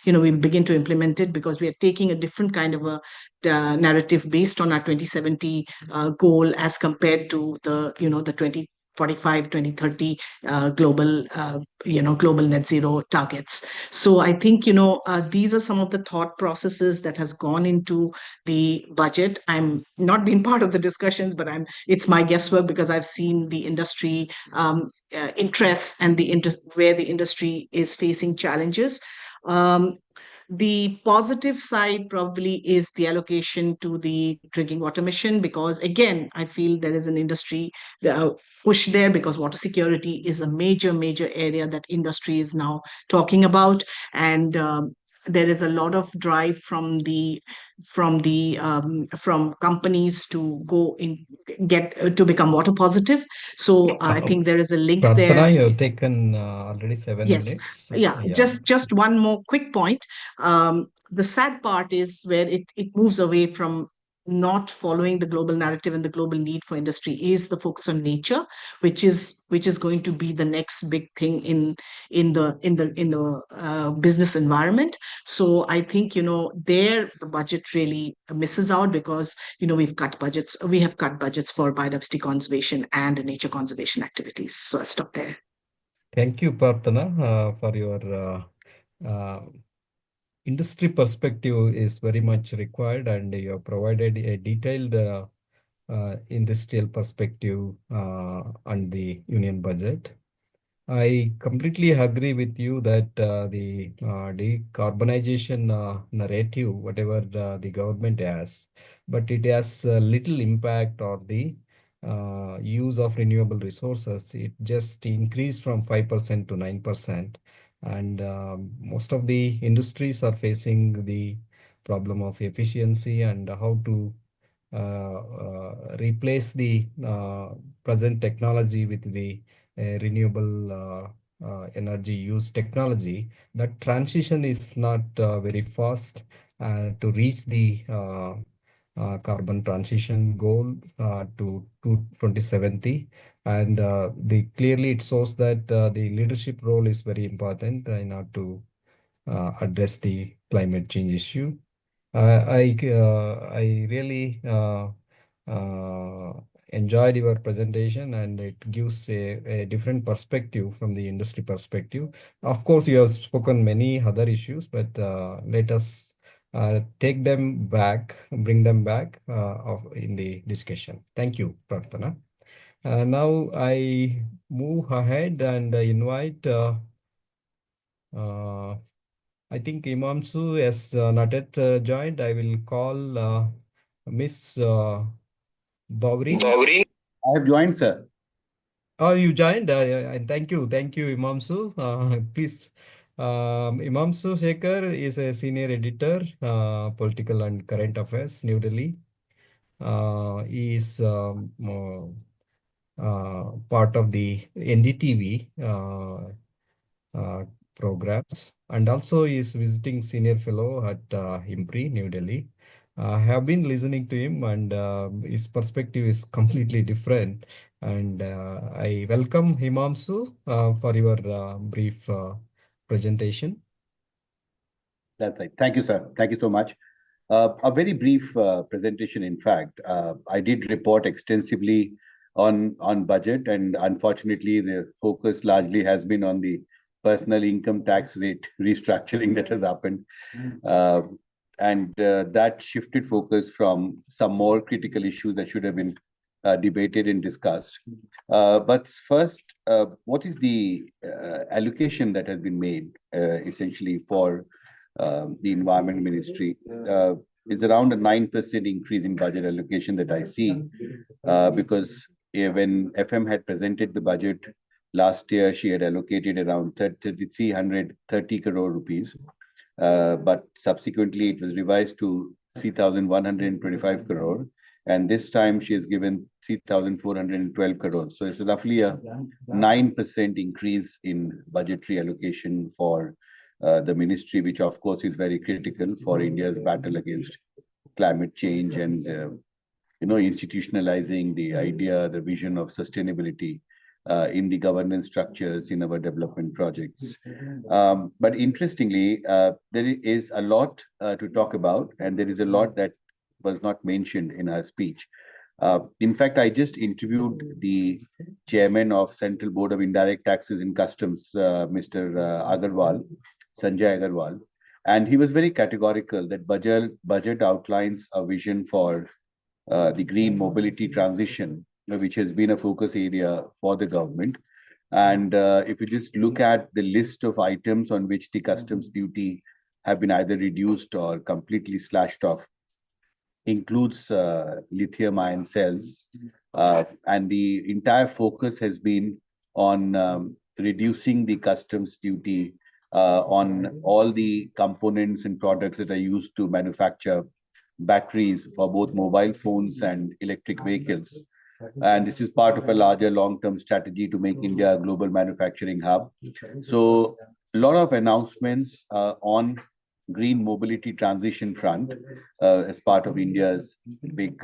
we begin to implement it, because we are taking a different kind of a narrative based on our 2070 goal as compared to the the 2045 2030 global net zero targets. So I think these are some of the thought processes that has gone into the budget. I'm not been part of the discussions, but it's my guesswork, because I've seen the industry interests and where the industry is facing challenges. The positive side probably is the allocation to the drinking water mission, because again, I feel there is an industry push there, because water security is a major area that industry is now talking about. And there is a lot of drive from companies to go in, get to become water positive. So I think there is a link there. Prarthana, you have taken already 7 Yes. minutes. Yeah, just one more quick point. The sad part is where it moves away from not following the global narrative and the global need for industry is the focus on nature, which is going to be the next big thing in the business environment. So I think there the budget really misses out, because we have cut budgets for biodiversity conservation and nature conservation activities. So I'll stop there. Thank you, Prarthana, for your industry perspective is very much required, and you have provided a detailed industrial perspective on the union budget. I completely agree with you that the decarbonization narrative, whatever the government has, but it has little impact on the use of renewable resources. It just increased from 5% to 9%. And most of the industries are facing the problem of efficiency and how to replace the present technology with the renewable energy use technology. That transition is not very fast to reach the carbon transition goal to 2070. And clearly it shows that the leadership role is very important in order to address the climate change issue. I really enjoyed your presentation, and it gives a different perspective from the industry perspective. Of course, you have spoken many other issues, but let us take them back, bring them back in the discussion. Thank you, Prarthana. Now I move ahead and invite I think Imamsu has not yet joined. I will call Miss Bowri. I have joined, sir. Oh, you joined? Thank you, Imamsu. Please, Imamsu Shekhar is a senior editor, political and current affairs, New Delhi. He is part of the NDTV programs, and also he is visiting senior fellow at IMPRI, New Delhi. I have been listening to him, and his perspective is completely different. And I welcome Himamsu for your brief presentation. That's right. Thank you, sir. Thank you so much. A very brief presentation, in fact. I did report extensively on budget, and unfortunately, the focus largely has been on the personal income tax rate restructuring that has happened. And that shifted focus from some more critical issues that should have been debated and discussed. But first, what is the allocation that has been made essentially for the Environment Ministry? It's around a 9% increase in budget allocation that I see, because when FM had presented the budget last year, she had allocated around 3,330 crore rupees. But subsequently, it was revised to 3,125 crore. And this time she has given 3,412 crores. So it's roughly a 9% increase in budgetary allocation for the ministry, which of course is very critical for India's battle against climate change and institutionalizing the idea, the vision of sustainability in the governance structures in our development projects. But interestingly, there is a lot to talk about, and there is a lot that was not mentioned in her speech. In fact, I just interviewed the chairman of Central Board of Indirect Taxes and Customs, Mr. Agarwal, Sanjay Agarwal, and he was very categorical that budget outlines a vision for the green mobility transition, which has been a focus area for the government. And if you just look at the list of items on which the customs duty have been either reduced or completely slashed off includes lithium-ion cells, and the entire focus has been on reducing the customs duty on all the components and products that are used to manufacture batteries for both mobile phones and electric vehicles. And this is part of a larger long-term strategy to make India a global manufacturing hub. So a lot of announcements on green mobility transition front as part of India's big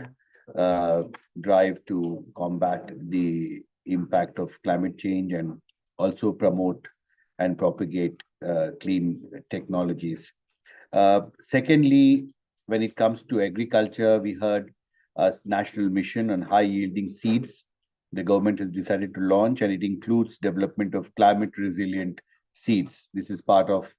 drive to combat the impact of climate change and also promote and propagate clean technologies. Secondly, when it comes to agriculture, we heard a national mission on high-yielding seeds. The government has decided to launch, and it includes development of climate-resilient seeds. This is part of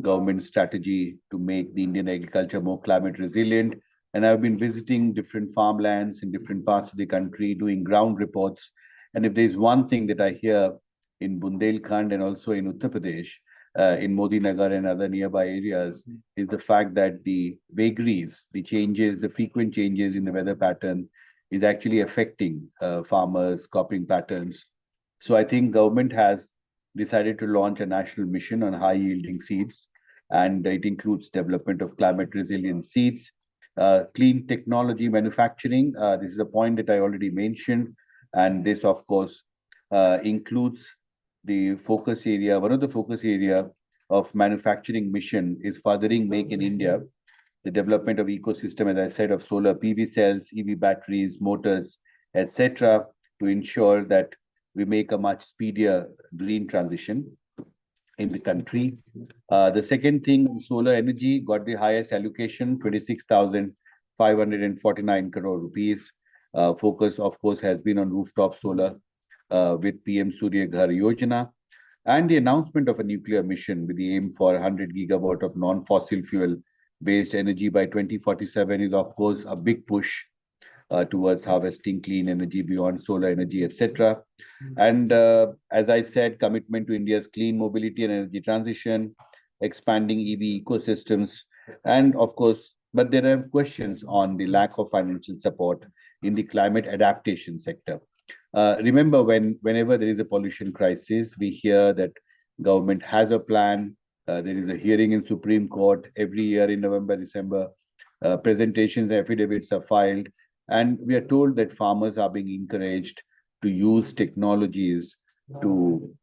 government strategy to make the Indian agriculture more climate resilient. And I've been visiting different farmlands in different parts of the country, doing ground reports. And if there's one thing that I hear in Bundelkhand and also in Uttar Pradesh, in Modi Nagar and other nearby areas, is the fact that the vagaries, the changes, the frequent changes in the weather pattern is actually affecting farmers' cropping patterns. So I think government has decided to launch a national mission on high-yielding seeds, and it includes development of climate-resilient seeds, clean technology manufacturing. This is a point that I already mentioned, and this, of course, includes the focus area. One of the focus area of manufacturing mission is furthering Make in India, the development of ecosystem, as I said, of solar PV cells, EV batteries, motors, etc., to ensure that we make a much speedier green transition in the country. The second thing, solar energy got the highest allocation, 26,549 crore rupees. Focus, of course, has been on rooftop solar with PM Surya Ghar Yojana, and the announcement of a nuclear mission with the aim for 100 gigawatt of non-fossil fuel based energy by 2047 is, of course, a big push towards harvesting clean energy beyond solar energy, etc. And as I said, commitment to India's clean mobility and energy transition, expanding EV ecosystems, and of course, but there are questions on the lack of financial support in the climate adaptation sector. Remember, whenever there is a pollution crisis, we hear that government has a plan. There is a hearing in Supreme Court every year in November, December. Presentations, affidavits are filed, and we are told that farmers are being encouraged to use technologies to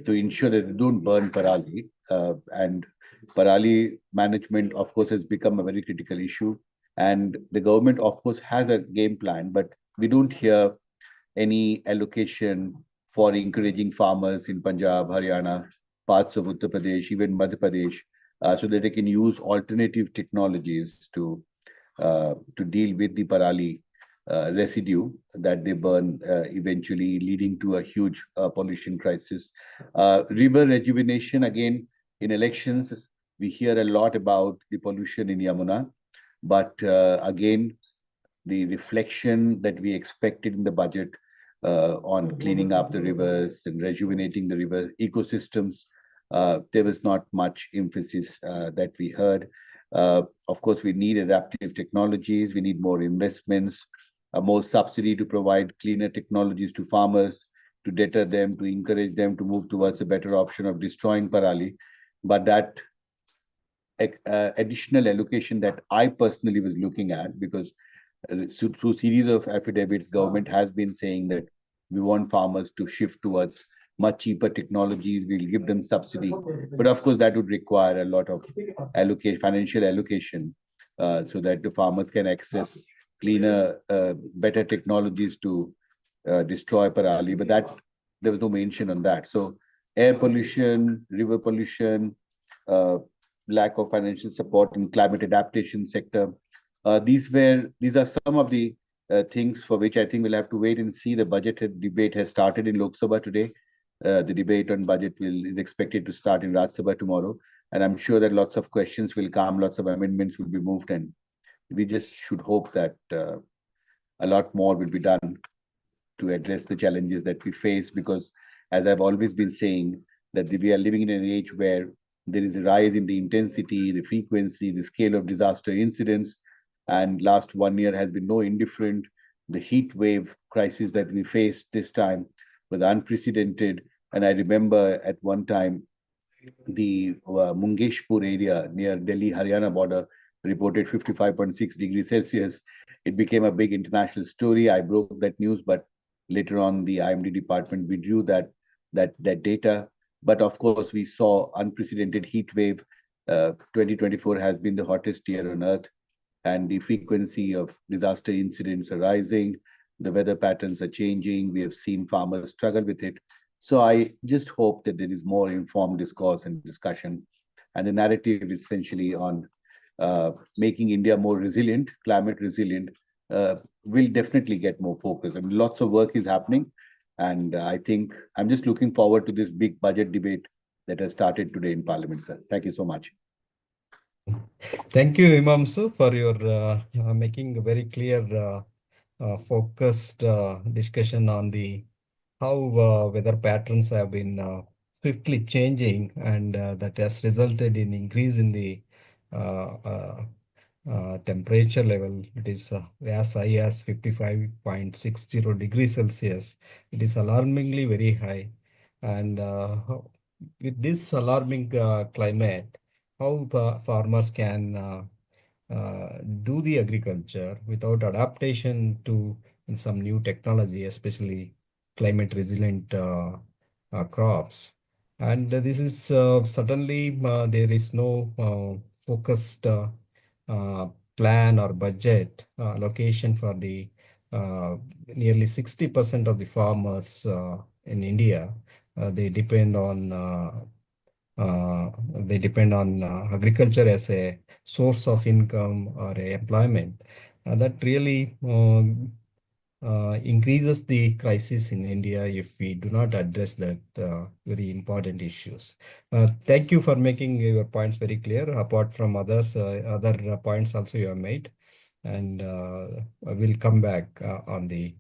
ensure that they don't burn parali. And parali management, of course, has become a very critical issue. And the government, of course, has a game plan, but we don't hear any allocation for encouraging farmers in Punjab, Haryana, parts of Uttar Pradesh, even Madhya Pradesh, so that they can use alternative technologies to deal with the parali residue that they burn, eventually leading to a huge pollution crisis. River rejuvenation, again, in elections, we hear a lot about the pollution in Yamuna, but again, the reflection that we expected in the budget on cleaning up the rivers and rejuvenating the river ecosystems, there was not much emphasis that we heard. Of course, we need adaptive technologies, we need more investments, more subsidy to provide cleaner technologies to farmers, to deter them, to encourage them to move towards a better option of destroying parali. But that additional allocation that I personally was looking at, because through series of affidavits, government has been saying that we want farmers to shift towards much cheaper technologies, we'll give them subsidy. But of course, that would require a lot of financial allocation, so that the farmers can access cleaner, better technologies to destroy parali. But that there was no mention on that. So air pollution, river pollution, lack of financial support in climate adaptation sector. These are some of the things for which I think we'll have to wait and see. The budget debate has started in Lok Sabha today. The debate on budget is expected to start in Rajya Sabha tomorrow. And I'm sure that lots of questions will come, lots of amendments will be moved, and we just should hope that a lot more will be done to address the challenges that we face, because as I've always been saying, that we are living in an age where there is a rise in the intensity, the frequency, the scale of disaster incidents. And last 1 year has been no indifferent. The heat wave crisis that we faced this time was unprecedented. And I remember at one time, the Mungeshpur area near Delhi-Haryana border reported 55.6 degrees Celsius. It became a big international story. I broke that news, but later on the IMD department withdrew that data. But of course, we saw unprecedented heat wave. 2024 has been the hottest year on earth, and the frequency of disaster incidents are rising. The weather patterns are changing. We have seen farmers struggle with it. So I just hope that there is more informed discourse and discussion. And the narrative is essentially on making India more resilient, climate resilient, will definitely get more focus. I mean, lots of work is happening. And I think I'm just looking forward to this big budget debate that has started today in Parliament, sir. Thank you so much. Thank you, Imamsu, for your making a very clear, focused discussion on the how weather patterns have been swiftly changing, and that has resulted in increase in the uh, uh, temperature level. It is as high as 55.60 degrees Celsius. It is alarmingly very high. And with this alarming climate, how farmers can do the agriculture without adaptation to some new technology, especially climate resilient crops. And this is certainly there is no focused uh, plan or budget allocation for the nearly 60% of the farmers in India. They depend on agriculture as a source of income or a employment. That really increases the crisis in India if we do not address that very important issues. Thank you for making your points very clear. Apart from others, other points also you have made, and I will come back on the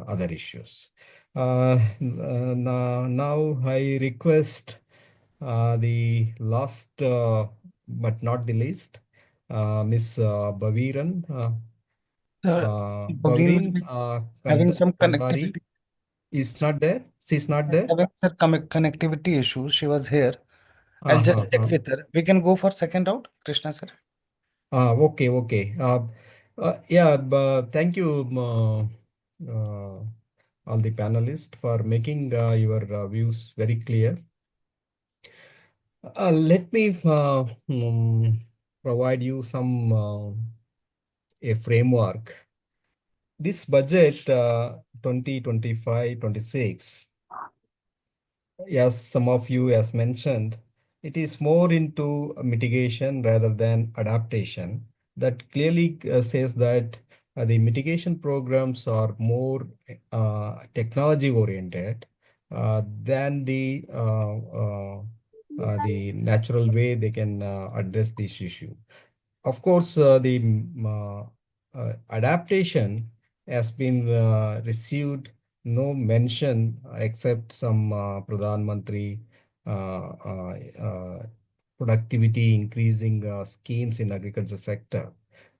other issues. Now I request the last but not the least, Miss Baviran. Bhavin will Bhavin be having some Kandari connectivity. is not there. She's not there. Having some connectivity issues. She was here. I'll just check Uh-huh. with her. We can go for second round, Krishna sir. Okay, okay. Yeah, thank you, all the panelists for making your views very clear. Let me provide you some a framework. This budget 2025-26, as some of you has mentioned, it is more into mitigation rather than adaptation. That clearly says that the mitigation programs are more technology oriented than the natural way they can address this issue. Of course, the adaptation has been received no mention except some Pradhan Mantri productivity increasing schemes in agriculture sector,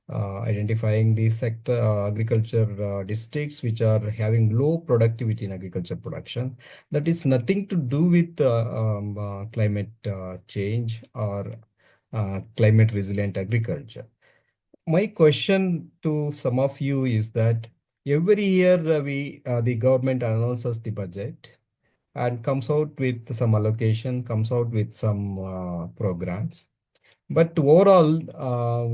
identifying the sector agriculture districts which are having low productivity in agriculture production. That is nothing to do with climate change or climate resilient agriculture. My question to some of you is that every year the government announces the budget and comes out with some allocation, comes out with some programs. But overall,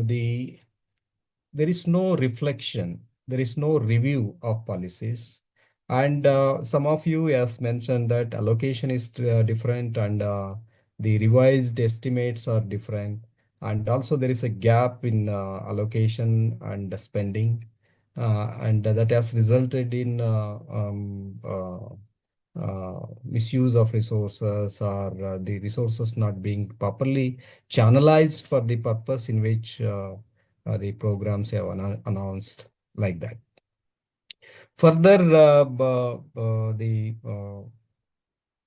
there is no reflection, there is no review of policies. And some of you has mentioned that allocation is different, and the revised estimates are different. And also there is a gap in allocation and spending. And that has resulted in misuse of resources, or the resources not being properly channelized for the purpose in which the programs have announced, like that. Further, the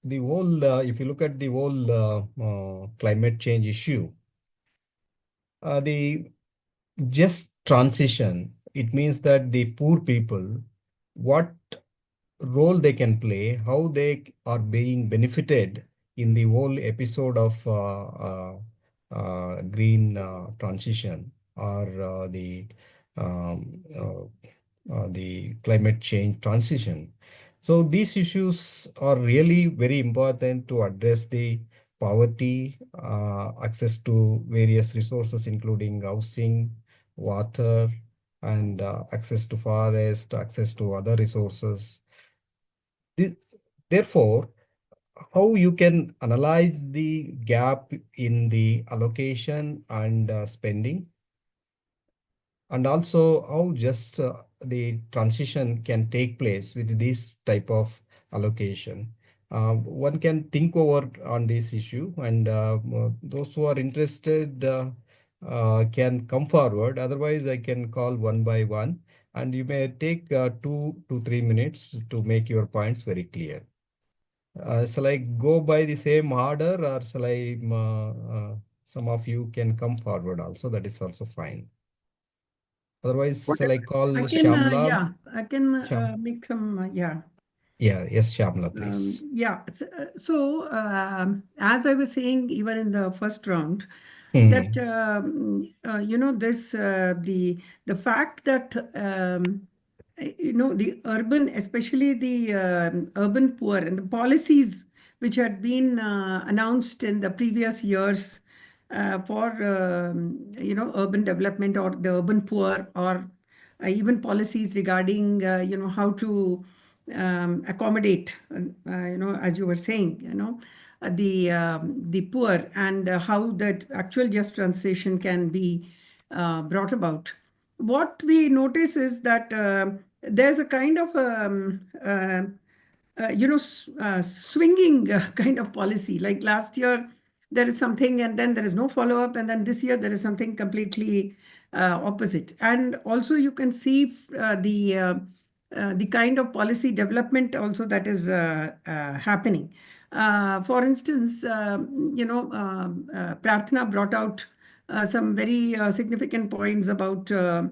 the whole, if you look at the whole climate change issue, the just transition, it means that the poor people, what role they can play, how they are being benefited in the whole episode of green transition or the climate change transition. So these issues are really very important to address the poverty, access to various resources, including housing, water, and access to forest, access to other resources. Thi- Therefore, how you can analyze the gap in the allocation and spending, and also how just the transition can take place with this type of allocation. One can think over on this issue, and those who are interested can come forward. Otherwise, I can call one by one, and you may take 2 to 3 minutes to make your points very clear. Shall I go by the same order, or shall I, some of you can come forward also, that is also fine. Otherwise, shall I call I can, Shyamla? yeah, I can Shyam. make some, yeah. Yeah, yes, Shyamla, please. Yeah, so as I was saying, even in the first round, that this the fact that the urban, especially the urban poor, and the policies which had been announced in the previous years for urban development or the urban poor, or even policies regarding how to accommodate as you were saying, the poor, and how that actual just transition can be brought about. What we notice is that there's a kind of swinging kind of policy. Like last year, there is something, and then there is no follow up, and then this year there is something completely opposite. And also, you can see the kind of policy development also that is happening. For instance, Prarthana brought out some very significant points about the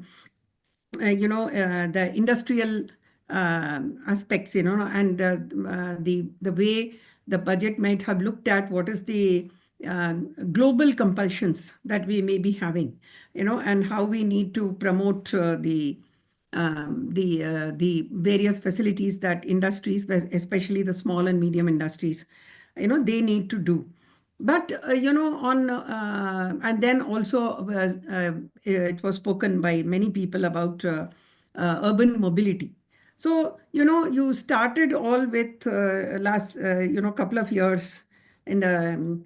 industrial aspects, and the way the budget might have looked at what is the global compulsions that we may be having, and how we need to promote the various facilities that industries, especially the small and medium industries, they need to do. But and then also it was spoken by many people about urban mobility. So you started all with last couple of years in the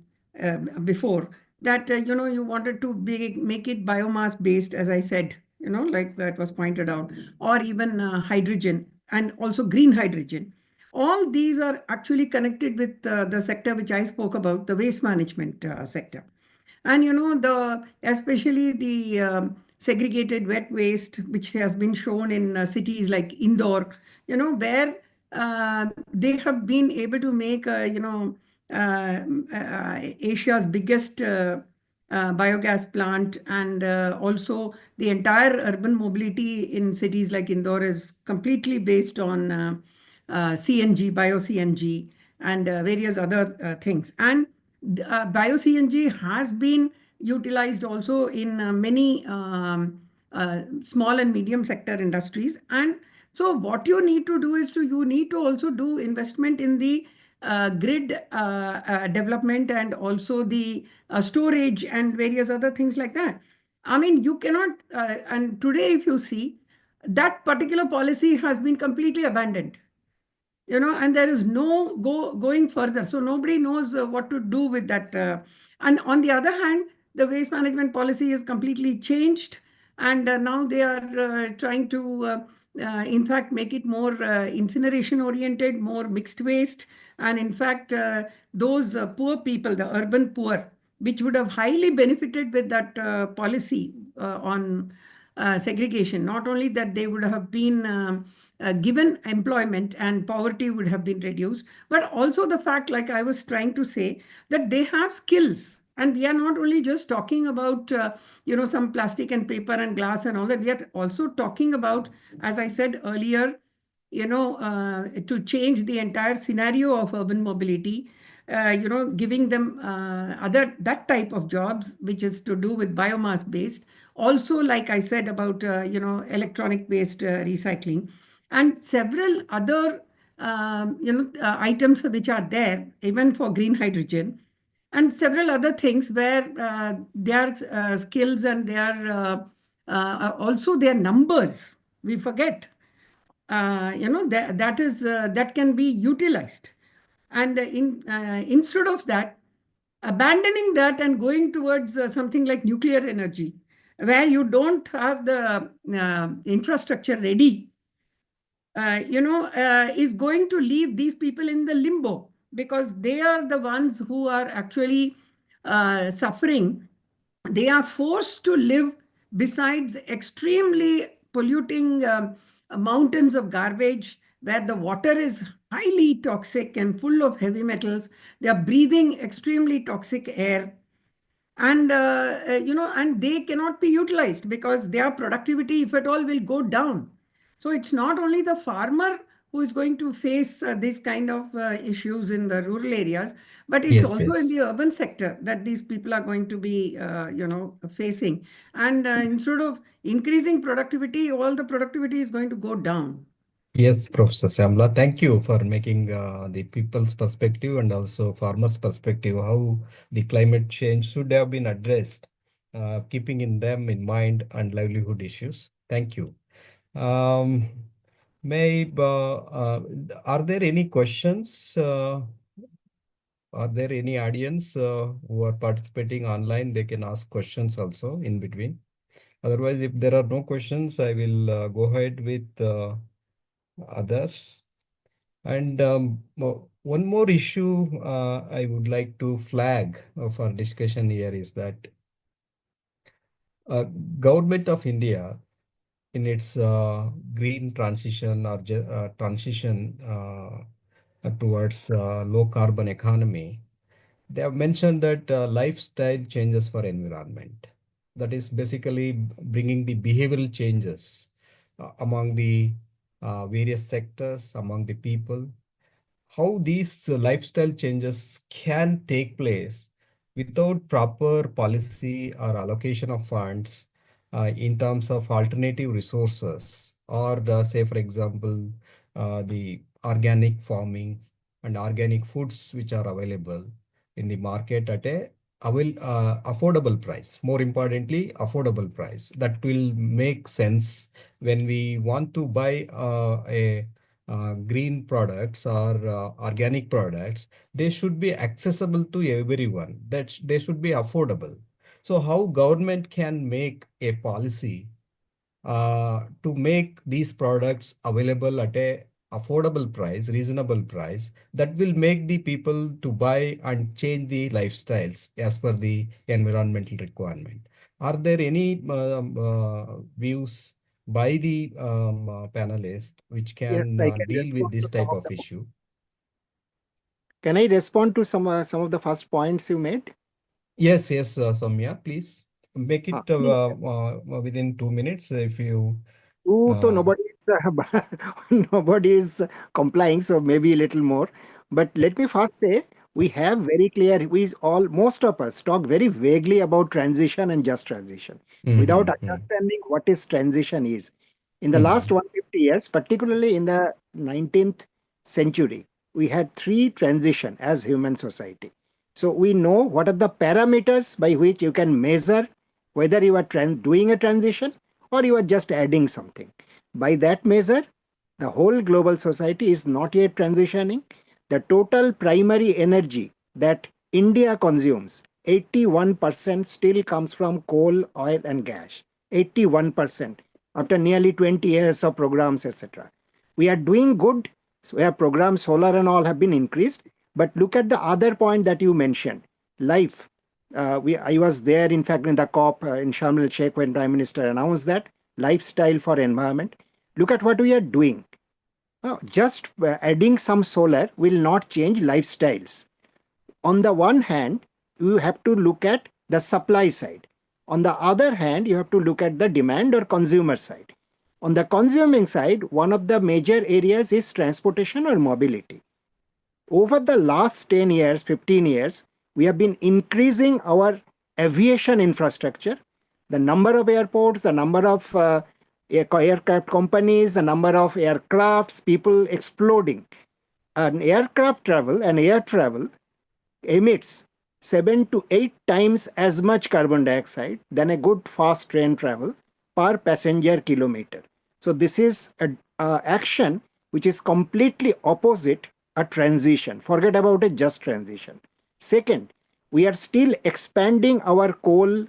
before that you wanted to make it biomass based, as I said, like that was pointed out, or even hydrogen, and also green hydrogen. All these are actually connected with the sector which I spoke about, the waste management sector. And especially the segregated wet waste, which has been shown in cities like Indore, where they have been able to make Asia's biggest biogas plant, and also the entire urban mobility in cities like Indore is completely based on CNG, bio-CNG, and various other things. And bio-CNG has been utilized also in many small and medium sector industries. And so what you need to do is you need to also do investment in the grid development, and also the storage and various other things like that. I mean, you cannot, and today if you see, that particular policy has been completely abandoned, and there is no going further. So nobody knows what to do with that. And on the other hand, the waste management policy is completely changed, and now they are trying to, in fact, make it more incineration oriented, more mixed waste. And in fact, those poor people, the urban poor, which would have highly benefited with that policy on segregation. Not only that they would have been given employment and poverty would have been reduced, but also the fact, like I was trying to say, that they have skills. And we are not only just talking about, some plastic and paper and glass and all that. We are also talking about, as I said earlier, to change the entire scenario of urban mobility, giving them that type of jobs, which is to do with biomass based. Also, like I said about, electronic based recycling and several other, items which are there, even for green hydrogen and several other things where their skills and their also their numbers, we forget, that can be utilized. And instead of that, abandoning that and going towards something like nuclear energy, where you don't have the infrastructure ready, is going to leave these people in the limbo, because they are the ones who are actually suffering. They are forced to live besides extremely polluting mountains of garbage, where the water is highly toxic and full of heavy metals. They are breathing extremely toxic air, and and they cannot be utilized because their productivity, if at all, will go down. So it's not only the farmer who is going to face these kind of issues in the rural areas, but it's Yes, also in yes. the urban sector that these people are going to be facing. And instead of increasing productivity, all the productivity is going to go down. Yes, Professor Samla, thank you for making the people's perspective and also farmers' perspective, how the climate change should have been addressed, keeping in them in mind and livelihood issues. Thank you. Um, are there any questions? Are there any audience who are participating online? They can ask questions also in between. Otherwise, if there are no questions, I will go ahead with others. And one more issue I would like to flag for discussion here is that uh, Government of India in its green transition or transition towards low carbon economy, they have mentioned that lifestyle changes for environment. That is basically bringing the behavioral changes among the various sectors, among the people. How these lifestyle changes can take place without proper policy or allocation of funds in terms of alternative resources, or say, for example, the organic farming and organic foods which are available in the market at a affordable price. More importantly, affordable price. That will make sense when we want to buy a green products or organic products. They should be accessible to everyone. That they should be affordable. So how government can make a policy to make these products available at a affordable price, reasonable price, that will make the people to buy and change the lifestyles as per the environmental requirement. Are there any views by the panelists which Yes, can I can deal with respond this to some type of of the. issue? Can I respond to some of the first points you made? Yes, yes, Soumya, please make it See, within 2 minutes if you. so Uh, nobody is nobody is complying, so maybe a little more. But let me first say we have very clear. We all, most of us, talk very vaguely about transition and just transition, without mhm, understanding what is transition is. In the last mhm, 150 years, particularly in the 19th century, we had three transition as human society. So we know what are the parameters by which you can measure whether you are doing a transition or you are just adding something. By that measure, the whole global society is not yet transitioning. The total primary energy that India consumes, 81% still comes from coal, oil, and gas. 81% after nearly 20 years of programs, etc. We are doing good, where programs, solar and all have been increased. But look at the other point that you mentioned, life. I was there, in fact, in the COP in Sharm el Sheikh when Prime Minister announced that lifestyle for environment. Look at what we are doing. Just adding some solar will not change lifestyles. On the one hand, you have to look at the supply side. On the other hand, you have to look at the demand or consumer side. On the consuming side, one of the major areas is transportation or mobility. Over the last 10 years, 15 years, we have been increasing our aviation infrastructure, the number of airports, the number of aircraft companies, the number of aircrafts, people exploding. An aircraft travel and air travel emits 7 to 8 times as much carbon dioxide than a good fast train travel per passenger kilometer. So this is an action which is completely opposite a transition. Forget about a just transition. Second, we are still expanding our coal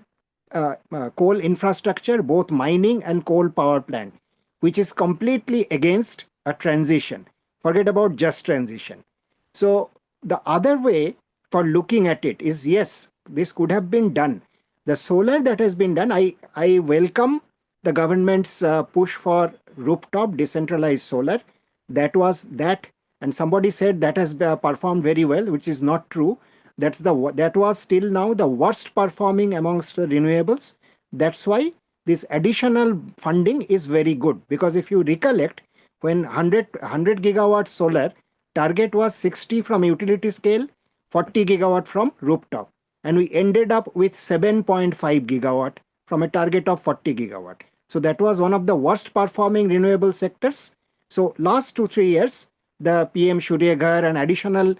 infrastructure, both mining and coal power plant, which is completely against a transition. Forget about just transition. So the other way for looking at it is, yes, this could have been done. The solar that has been done, I welcome the government's push for rooftop decentralized solar. That was that, and somebody said that has performed very well, which is not true. That was still now the worst performing amongst the renewables. That's why this additional funding is very good, because if you recollect, when 100 gigawatt solar, target was 60 from utility scale, 40 gigawatt from rooftop, and we ended up with 7.5 gigawatt from a target of 40 gigawatt. So that was one of the worst performing renewable sectors. So last 2-3 years, the PM Surya Ghar and additional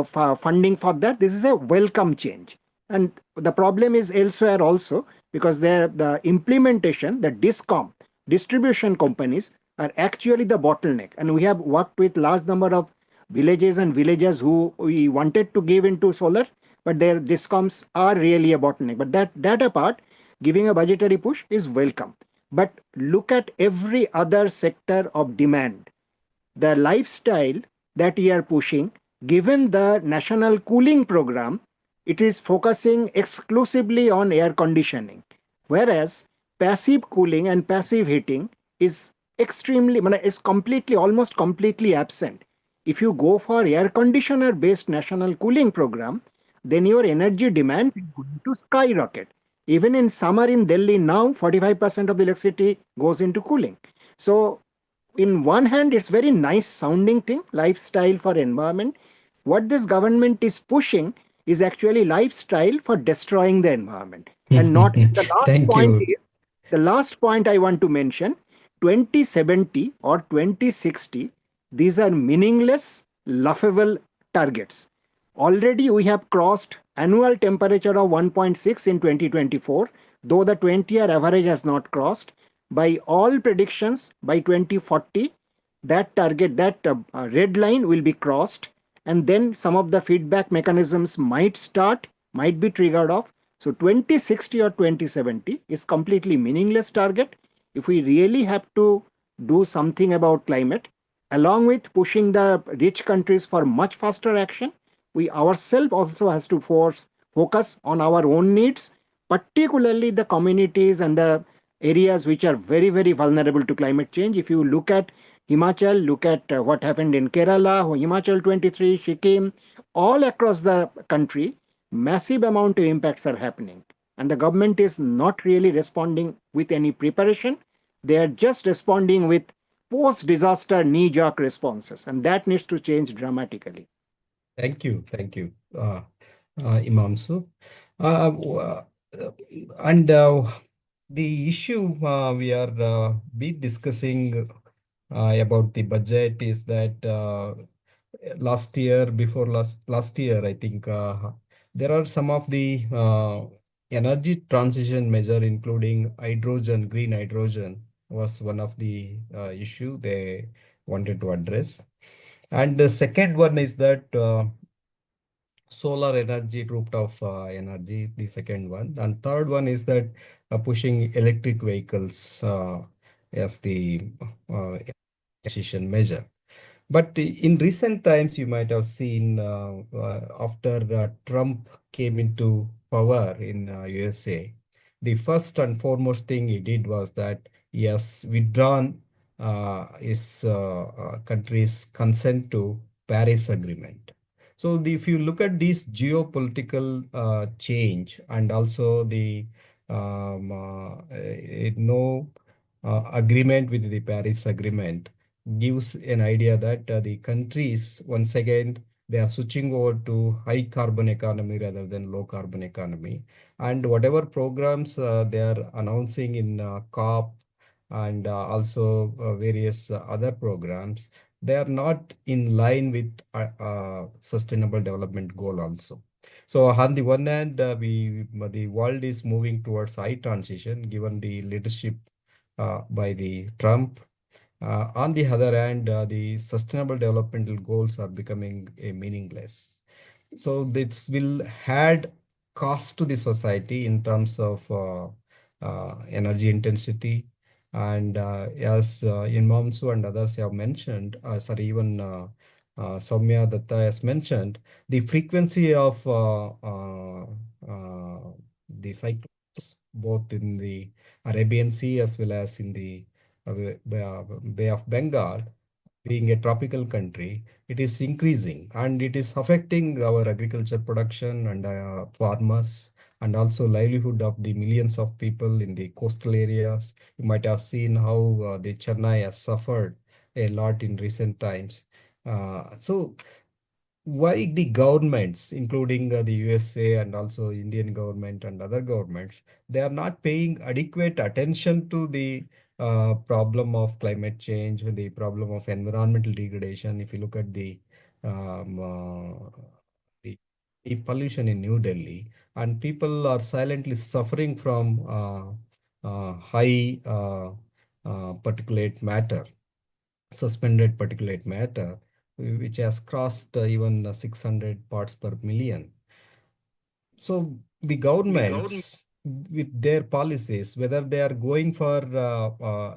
funding for that, this is a welcome change. And the problem is elsewhere also, because the implementation, the DISCOM, distribution companies, are actually the bottleneck. And we have worked with large number of villages and villages who we wanted to give into solar, but their DISCOMs are really a bottleneck. But that apart, giving a budgetary push is welcome. But look at every other sector of demand. The lifestyle that we are pushing, given the national cooling program, it is focusing exclusively on air conditioning, whereas passive cooling and passive heating is almost completely absent. If you go for air conditioner based national cooling program, then your energy demand is going to skyrocket. Even in summer in Delhi now, 45% of the electricity goes into cooling. So in one hand, it's very nice sounding thing, lifestyle for environment. What this government is pushing is actually lifestyle for destroying the environment. And not the last Thank point you. is, the last point I want to mention, 2070 or 2060, these are meaningless, laughable targets. Already we have crossed annual temperature of 1.6 in 2024, though the 20-year average has not crossed. By all predictions, by 2040, that target, that red line will be crossed, and then some of the feedback mechanisms might be triggered off. So 2060 or 2070 is completely meaningless target. If we really have to do something about climate, along with pushing the rich countries for much faster action, we ourselves also has to focus on our own needs, particularly the communities and the areas which are very, very vulnerable to climate change. If you look at Himachal, look at what happened in Kerala, Himachal 23, Sikkim, all across the country, massive amount of impacts are happening. And the government is not really responding with any preparation. They are just responding with post-disaster knee-jerk responses. And that needs to change dramatically. Thank you. Imamsu. And the issue we are discussing about the budget is that last year, I think there are some of the energy transition measure, including hydrogen, green hydrogen, was one of the issue they wanted to address. And the second one is that solar energy, rooftop energy, the second one. And third one is that pushing electric vehicles as the transition measure. But in recent times, you might have seen after Trump came into power in USA, the first and foremost thing he did was that he has withdrawn his country's consent to Paris Agreement. So if you look at this geopolitical change and also the no agreement with the Paris Agreement gives an idea that the countries once again they are switching over to high carbon economy rather than low carbon economy, and whatever programs they are announcing in COP and also various other programs, they are not in line with sustainable development goal also. So on the one hand, the world is moving towards high transition given the leadership by the Trump. On the other hand, the sustainable developmental goals are becoming meaningless. So this will add cost to the society in terms of energy intensity. And as Imamsu and others have mentioned, sorry, even Soumya Datta has mentioned, the frequency of the cyclones, both in the Arabian Sea as well as in the Bay of Bengal, being a tropical country, it is increasing and it is affecting our agriculture production and farmers and also livelihood of the millions of people in the coastal areas. You might have seen how the Chennai has suffered a lot in recent times. So why the governments, including the USA and also Indian government and other governments, they are not paying adequate attention to the problem of climate change, the problem of environmental degradation. If you look at um, uh, the pollution in New Delhi, and people are silently suffering from high particulate matter, suspended particulate matter, which has crossed even 600 parts per million. So the governments, with their policies, whether they are going for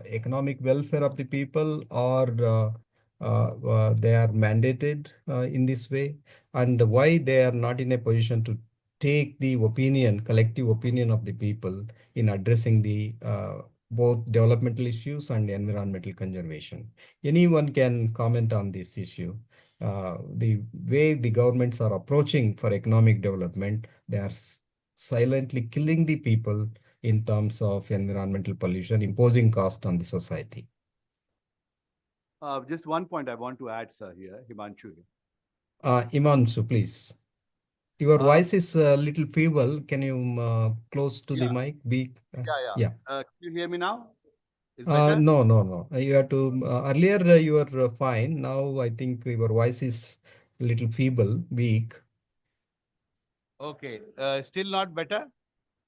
economic welfare of the people or they are mandated in this way, and why they are not in a position to take the opinion, collective opinion of the people in addressing the both developmental issues and environmental conservation. Anyone can comment on this issue. The way the governments are approaching for economic development, they are silently killing the people in terms of environmental pollution, imposing cost on the society. Just one point I want to add, sir, here, Himanshu. Imansu, please. Your voice is a little feeble. Can you close to the Yeah, mic? Be yeah. Can you hear me now? Is better? No. You have to earlier you were fine. Now I think your voice is a little feeble, weak. Okay. Still not better?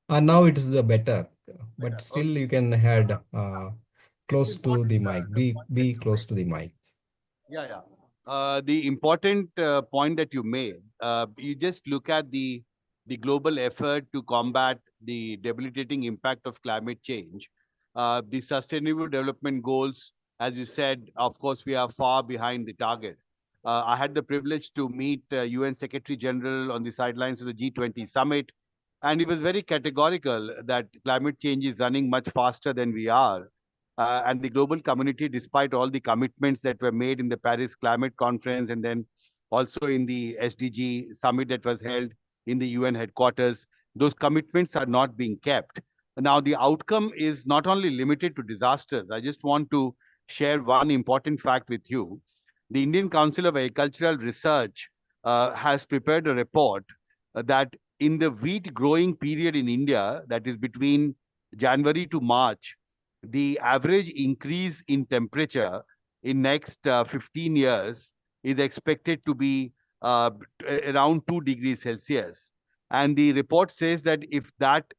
Now it is better, but Better. still Okay. you can head It's close to important the mic. the point that Be you close made. to the mic. Yeah. The important point that you made, you just look at the global effort to combat the debilitating impact of climate change. The Sustainable Development Goals, as you said, of course, we are far behind the target. I had the privilege to meet UN Secretary General on the sidelines of the G20 summit, and he was very categorical that climate change is running much faster than we are. And the global community, despite all the commitments that were made in the Paris Climate Conference and then also in the SDG summit that was held in the UN headquarters, those commitments are not being kept. Now, the outcome is not only limited to disasters. I just want to share one important fact with you. The Indian Council of Agricultural Research has prepared a report that in the wheat growing period in India, that is between January to March, the average increase in temperature in next 15 years is expected to be around 2 degrees Celsius. And the report says that if that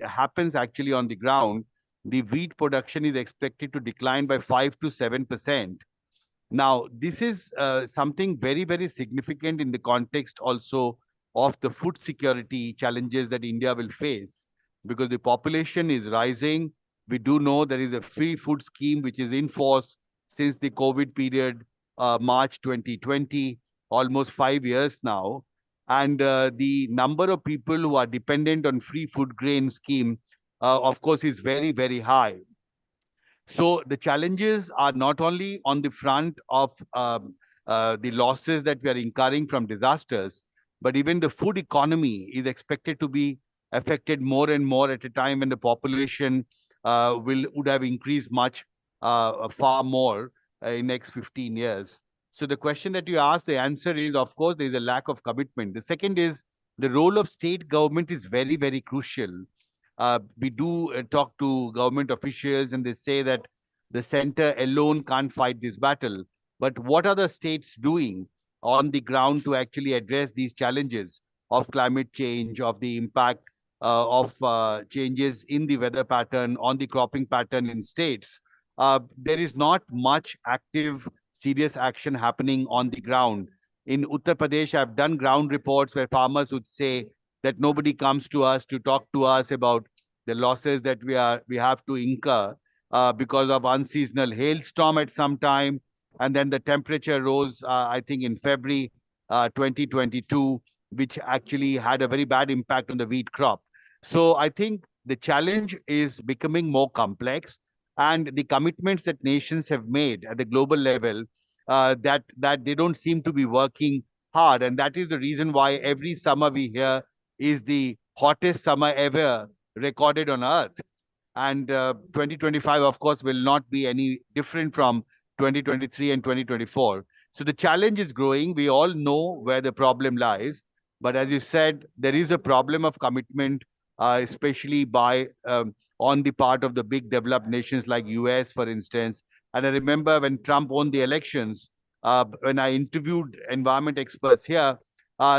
happens actually on the ground, the wheat production is expected to decline by 5 to 7%. Now, this is something very, very significant in the context also of the food security challenges that India will face because the population is rising. We do know there is a free food scheme which is in force since the COVID period, March 2020, almost 5 years now. And the number of people who are dependent on free food grain scheme, of course, is very, very high. So the challenges are not only on the front of the losses that we are incurring from disasters, but even the food economy is expected to be affected more and more at a time when the population would have increased much far more in next 15 years. So the question that you asked, the answer is, of course, there is a lack of commitment. The second is the role of state government is very, very crucial. We do talk to government officials and they say that the center alone can't fight this battle. But what are the states doing on the ground to actually address these challenges of climate change, of the impact of changes in the weather pattern, on the cropping pattern in states? There is not much active, serious action happening on the ground. In Uttar Pradesh, I've done ground reports where farmers would say that nobody comes to us to talk to us about the losses that we have to incur because of unseasonal hailstorm at some time, and then the temperature rose, I think, in February 2022, which actually had a very bad impact on the wheat crop. So I think the challenge is becoming more complex, and the commitments that nations have made at the global level that they don't seem to be working hard, and that is the reason why every summer we hear is the hottest summer ever recorded on Earth. And 2025, of course, will not be any different from 2023 and 2024. So the challenge is growing. We all know where the problem lies. But as you said, there is a problem of commitment, especially on the part of the big developed nations like US, for instance. And I remember when Trump won the elections, when I interviewed environment experts here,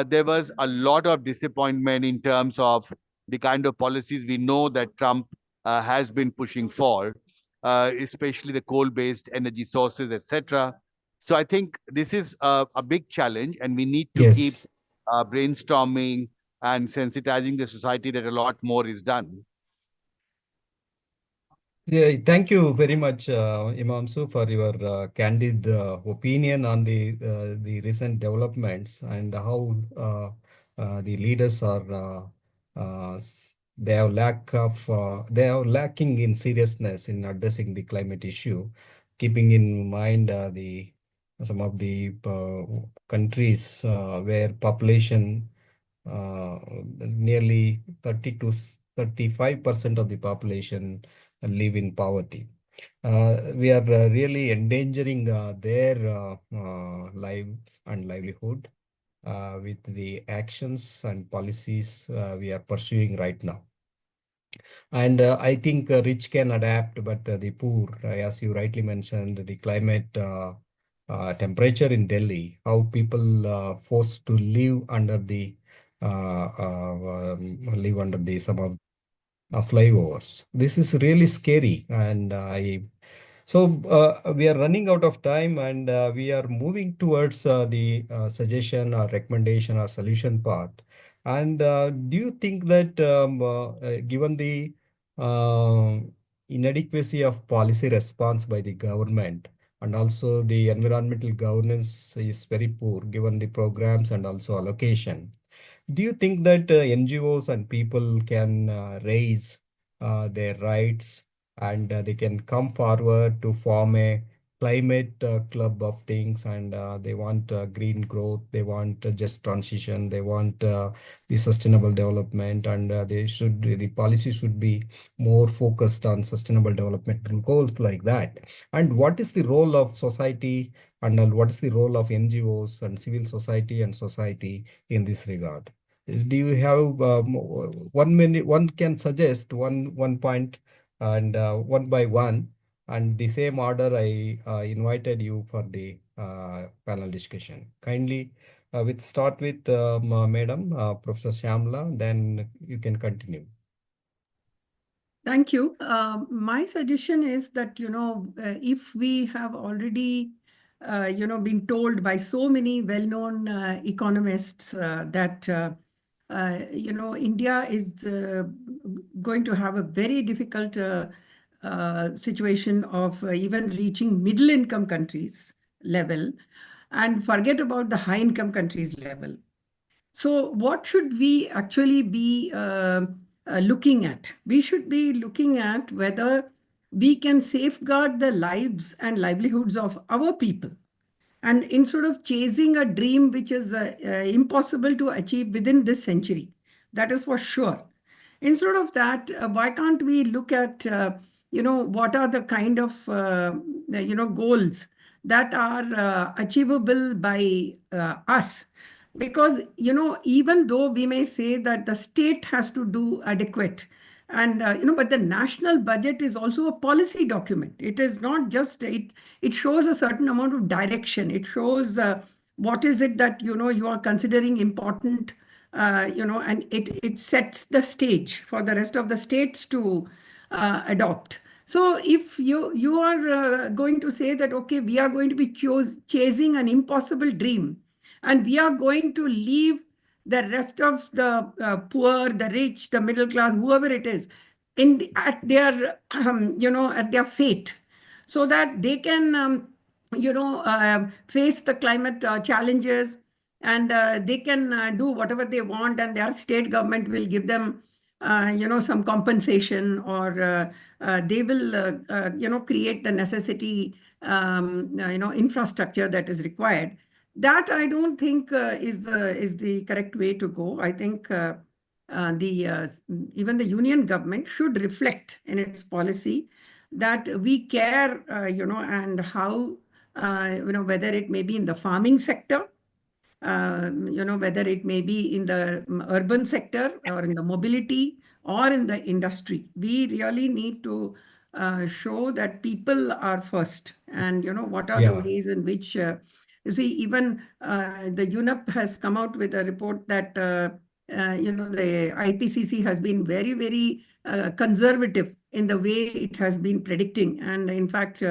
there was a lot of disappointment in terms of the kind of policies we know that Trump has been pushing for, especially the coal-based energy sources, etc. So I think this is a big challenge, and we need to keep Yes. brainstorming and sensitizing the society that a lot more is done. Yeah, thank you very much, Imamsu, for your candid opinion on the recent developments and how the leaders are they are lacking in seriousness in addressing the climate issue, keeping in mind the some of the countries where population nearly 30 to 35% of the population live in poverty. We are really endangering their lives and livelihood with the actions and policies we are pursuing right now. And I think rich can adapt, but the poor, as you rightly mentioned, the climate temperature in Delhi, how people forced to live under the some of flyovers. This is really scary, and we are running out of time, and we are moving towards the suggestion or recommendation or solution part. And do you think that given the uh, inadequacy of policy response by the government and also the environmental governance is very poor given the programs and also allocation, do you think that NGOs and people can raise their rights and they can come forward to form a climate club of things, and they want green growth, they want just transition, they want the sustainable development, and the policy should be more focused on sustainable development goals like that. And what is the role of society, and what is the role of NGOs and civil society and society in this regard? Do you have 1 minute? One can suggest one point, and one by one, and the same order I invited you for the panel discussion. Kindly, we start with Madam Professor Shyamla, then you can continue. Thank you. My suggestion is that, if we have already, been told by so many well-known economists that, India is going to have a very difficult situation of even reaching middle-income countries level, and forget about the high-income countries level. So what should we actually be looking at? We should be looking at whether we can safeguard the lives and livelihoods of our people. And instead of chasing a dream which is impossible to achieve within this century, that is for sure. Instead of that, why can't we look at, what are the kind of, goals that are achievable by us? Because, even though we may say that the state has to do adequate, and but the national budget is also a policy document. It is not just it shows a certain amount of direction. It shows what is it that you are considering important, and it sets the stage for the rest of the states to adopt. So if you are going to say that, okay, we are going to be chasing an impossible dream, and we are going to leave the rest of the poor, the rich, the middle class, whoever it is, at their at their fate, so that they can face the climate challenges, and they can do whatever they want, and their state government will give them some compensation, or they will create the necessity infrastructure that is required. That I don't think is the correct way to go. I think even the union government should reflect in its policy that we care, and how, whether it may be in the farming sector, whether it may be in the urban sector, or in the mobility, or in the industry. We really need to show that people are first, and what are the ways in which you see, even the UNEP has come out with a report that the IPCC has been very, very conservative in the way it has been predicting, and in fact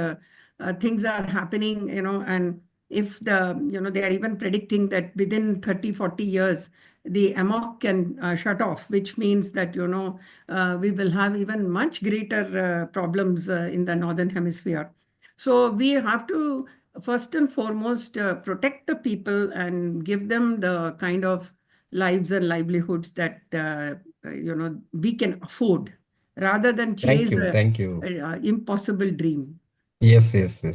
things are happening, and if they are even predicting that within 30-40 years the AMOC can shut off, which means that we will have even much greater problems in the northern hemisphere. So we have to first and foremost protect the people and give them the kind of lives and livelihoods that we can afford, rather than chase Thank you. a impossible dream. Yes.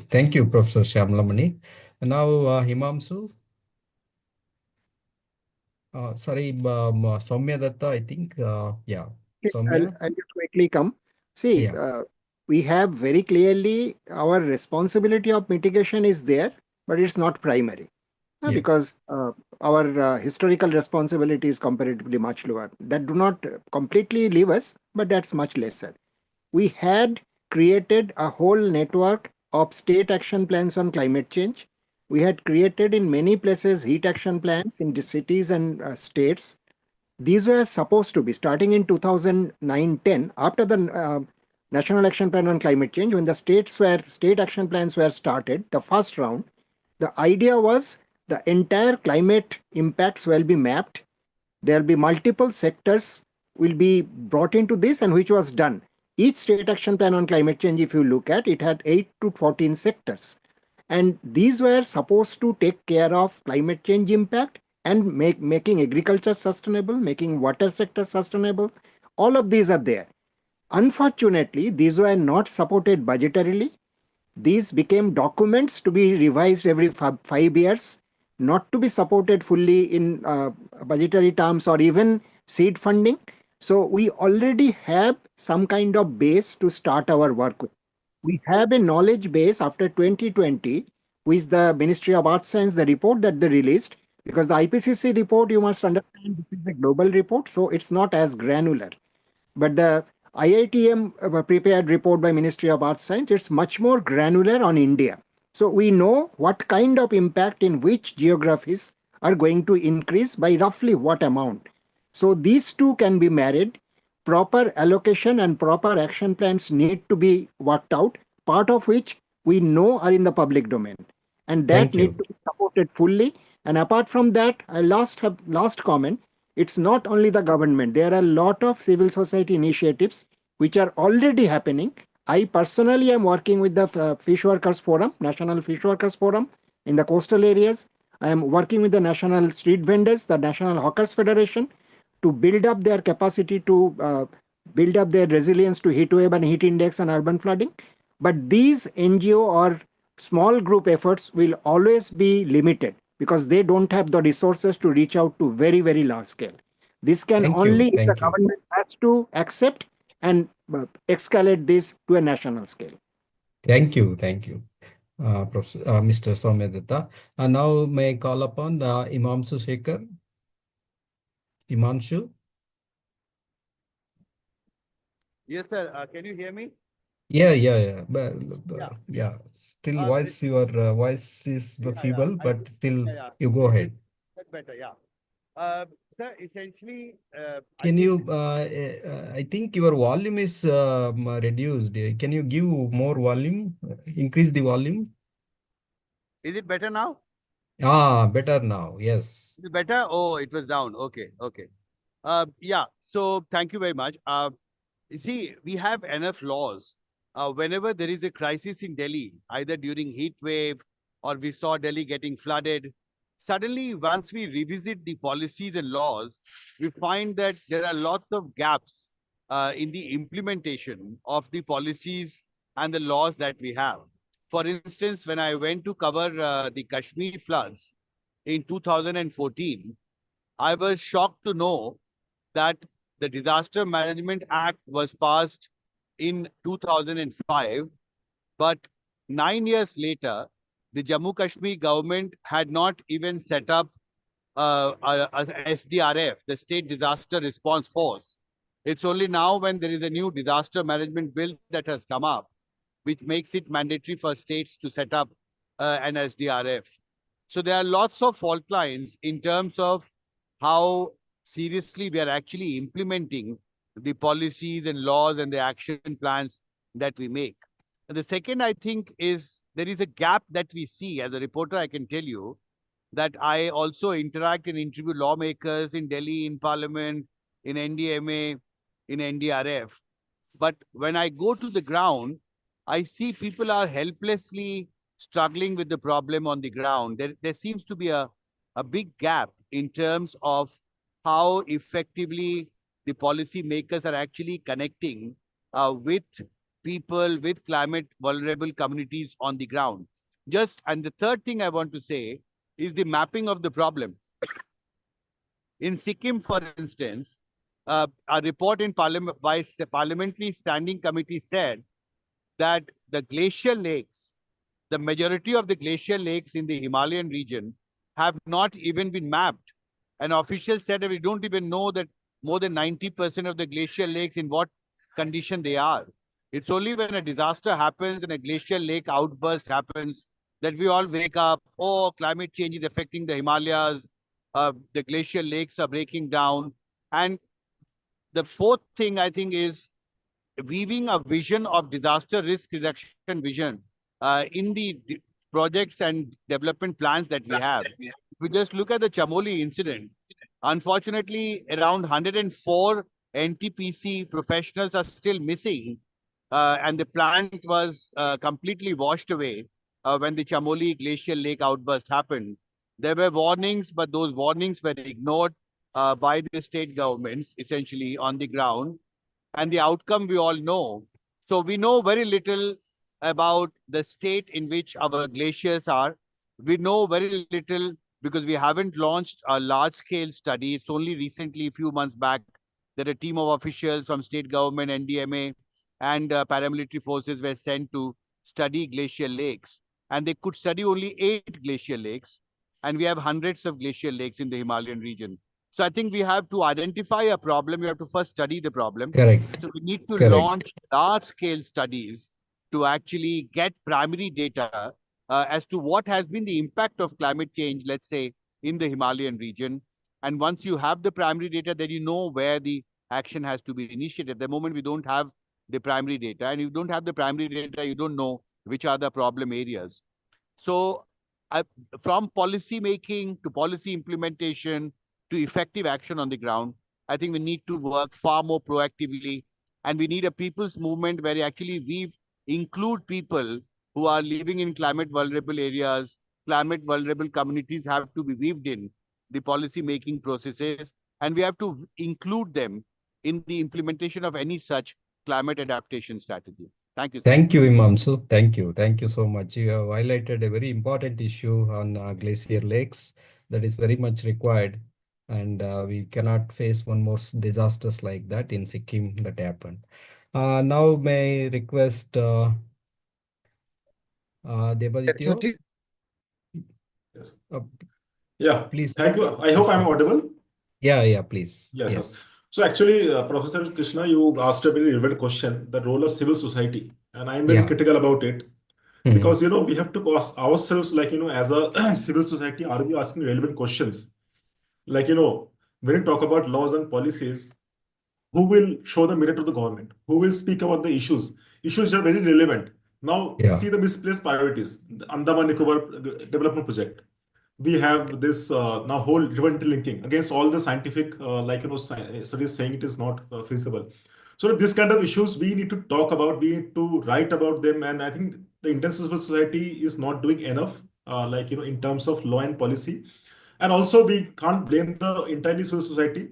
Thank you, Professor Shyamlamani. And now, Himamsu. Sorry, Soumya Datta, I think. Yeah, Soumya. I'll just quickly come. See, Yeah. We have very clearly our responsibility of mitigation is there, but it's not primary. Yeah. Because our historical responsibility is comparatively much lower. That do not completely leave us, but that's much lesser. We had created a whole network of state action plans on climate change. We had created in many places heat action plans in the cities and states. These were supposed to be starting in 2009-10, after the National Action Plan on Climate Change, when the state action plans were started, the first round. The idea was the entire climate impacts will be mapped. There will be multiple sectors will be brought into this, and which was done. Each state action plan on climate change, if you look at, it had 8 to 14 sectors. And these were supposed to take care of climate change impact and making agriculture sustainable, making water sector sustainable. All of these are there. Unfortunately, these were not supported budgetarily. These became documents to be revised every 5 years, not to be supported fully in budgetary terms or even seed funding. So we already have some kind of base to start our work with. We have a knowledge base after 2020, with the Ministry of Arts Science, the report that they released, because the IPCC report, you must understand, this is a global report, so it's not as granular. But the IITM prepared report by Ministry of Arts Science, it's much more granular on India. So we know what kind of impact in which geographies are going to increase by roughly what amount. So these two can be married. Proper allocation and proper action plans need to be worked out, part of which we know are in the public domain. And that need to be supported fully. And apart from that, I last comment, it's not only the government. There are a lot of civil society initiatives which are already happening. I personally am working with the Fish Workers Forum, National Fish Workers Forum in the coastal areas. I am working with the National Street Vendors, the National Hawkers Federation, to build up their capacity to build up their resilience to heat wave and heat index and urban flooding. But these NGO or small group efforts will always be limited because they don't have the resources to reach out to very, very large scale. This can Thank you. only if the Thank you. government has to accept and escalate this to a national scale. Thank you. Thank you, Professor, Mr. Somyadatta. And now may I call upon Himanshu Shekhar. Himanshu? Yes, sir. Can you hear me? Yeah. Yeah. Yeah. Still, This- your voice is feeble, but still, yeah. you go ahead. That's better. Yeah. Sir, essentially, I Can think you? I think your volume is reduced. Can you give more volume? Increase the volume. is it better now? Better now. Yes. Is it better? Oh, it was down. Okay. Okay. Yeah. So thank you very much. You see, we have enough laws. Whenever there is a crisis in Delhi, either during heat wave or we saw Delhi getting flooded, suddenly once we revisit the policies and laws, we find that there are lots of gaps in the implementation of the policies and the laws that we have. For instance, when I went to cover the Kashmir floods in 2014, I was shocked to know that the Disaster Management Act was passed in 2005, but 9 years later, the Jammu Kashmir government had not even set up SDRF, the State Disaster Response Force. It's only now when there is a new disaster management bill that has come up, which makes it mandatory for states to set up an SDRF. So there are lots of fault lines in terms of how seriously we are actually implementing the policies and laws and the action plans that we make. And the second, I think, is there is a gap that we see. As a reporter, I can tell you that I also interact and interview lawmakers in Delhi, in Parliament, in NDMA, in NDRF. But when I go to the ground, I see people are helplessly struggling with the problem on the ground. There seems to be a big gap in terms of how effectively the policy makers are actually connecting with people, with climate vulnerable communities on the ground. And the third thing I want to say is the mapping of the problem. In Sikkim, for instance, a report in Parliament by the Parliamentary Standing Committee said that the glacial lakes, the majority of the glacial lakes in the Himalayan region have not even been mapped. An official said that we don't even know that more than 90% of the glacial lakes in what condition they are. It's only when a disaster happens and a glacial lake outburst happens that we all wake up, oh, climate change is affecting the Himalayas, the glacial lakes are breaking down. And the fourth thing I think is weaving a vision of disaster risk reduction vision in the projects and development plans that we have. If we just look at the Chamoli incident, unfortunately, around 104 NTPC professionals are still missing, and the plant was completely washed away when the Chamoli glacial lake outburst happened. There were warnings, but those warnings were ignored by the state governments, essentially on the ground. And the outcome we all know. So we know very little about the state in which our glaciers are. We know very little because we haven't launched a large-scale study. It's only recently, a few months back, that a team of officials from state government, NDMA, and paramilitary forces were sent to study glacial lakes. And they could study only 8 glacial lakes. And we have hundreds of glacial lakes in the Himalayan region. So I think we have to identify a problem. We have to first study the problem. Correct. So we need to Correct. launch large-scale studies to actually get primary data as to what has been the impact of climate change, let's say, in the Himalayan region. And once you have the primary data, then you know where the action has to be initiated. At the moment, we don't have the primary data. And if you don't have the primary data, you don't know which are the problem areas. So from policy making to policy implementation to effective action on the ground, I think we need to work far more proactively. And we need a people's movement where actually we include people who are living in climate vulnerable areas. Climate vulnerable communities have to be weaved in the policy making processes. And we have to include them in the implementation of any such climate adaptation strategy. Thank you, sir. Thank you, Imamsu. Thank you. Thank you so much. You have highlighted a very important issue on glacier lakes that is very much required. And we cannot face one more disasters like that in Sikkim that happened. Now may I request Debaditya? Yes. Uh, Yeah, please. thank you. I hope I'm audible. Yeah, please. Yes, Yes. yes. So actually, Professor Krishna, you asked a very relevant question, the role of civil society. And I'm very Yeah. critical about it Mhm. because, we have to ask ourselves, like, as a civil society, are we asking relevant questions? Like, when you talk about laws and policies, who will show the mirror to the government? Who will speak about the issues? Issues are very relevant. Now, Yeah. see the misplaced priorities, the Andaman Nicobar development project. We have this now whole river interlinking against all the scientific studies saying it is not feasible. So this kind of issues we need to talk about, we need to write about them, and I think the Indian civil society is not doing enough, in terms of law and policy. And also we can't blame the entirely civil society.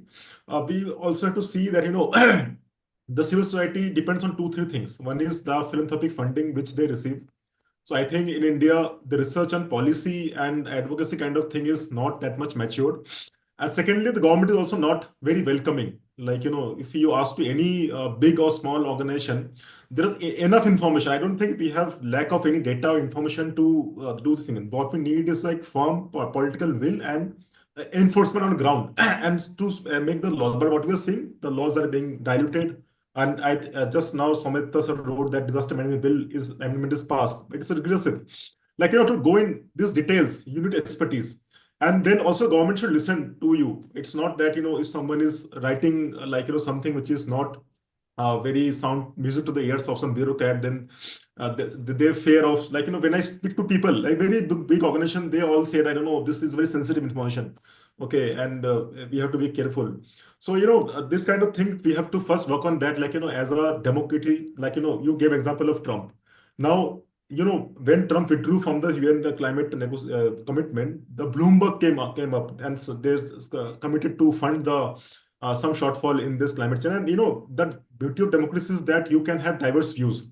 We also have to see that the civil society depends on two three things. One is the philanthropic funding which they receive. So I think in India, the research on policy and advocacy kind of thing is not that much matured. And secondly, the government is also not very welcoming. Like, if you ask to any big or small organization, there is enough information. I don't think we have lack of any data or information to do this thing. What we need is like firm political will and enforcement on the ground and to make the law. But what we are seeing, the laws are being diluted, and I just now Samita sir wrote that disaster management bill is amendment is passed. It is regressive. Like, to go in these details, you need expertise. And then also government should listen to you. It's not that, if someone is writing something which is not very sound music to the ears of some bureaucrat, then their fear of, like, when I speak to people, like very big organization, they all say that, this is very sensitive information. Okay, and we have to be careful. So, this kind of thing, we have to first work on that, like, as a democracy, like, you gave example of Trump. Now, when Trump withdrew from the UN the climate commitment, the Bloomberg came up, and so there's committed to fund the some shortfall in this climate change. And the beauty of democracy is that you can have diverse views.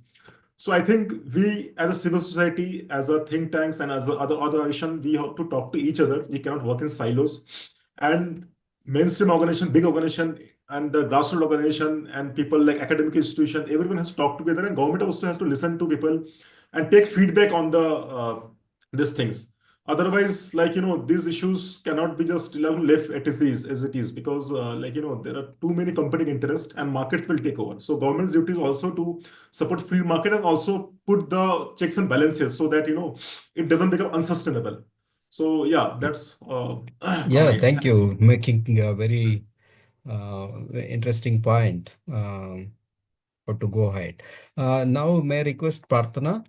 So I think we, as a civil society, as a think tanks, and as a other organization, we have to talk to each other. We cannot work in silos. And mainstream organization, big organization, and the grassroots organization, and people like academic institution, everyone has to talk together, and government also has to listen to people and take feedback on the these things. Otherwise, like, these issues cannot be just left as it is, because there are too many competing interests and markets will take over. So government's duty is also to support free market and also put the checks and balances so that it doesn't become unsustainable. So yeah, that's Yeah, thank you. Making a very interesting point for to go ahead. Now, may I request Prarthana?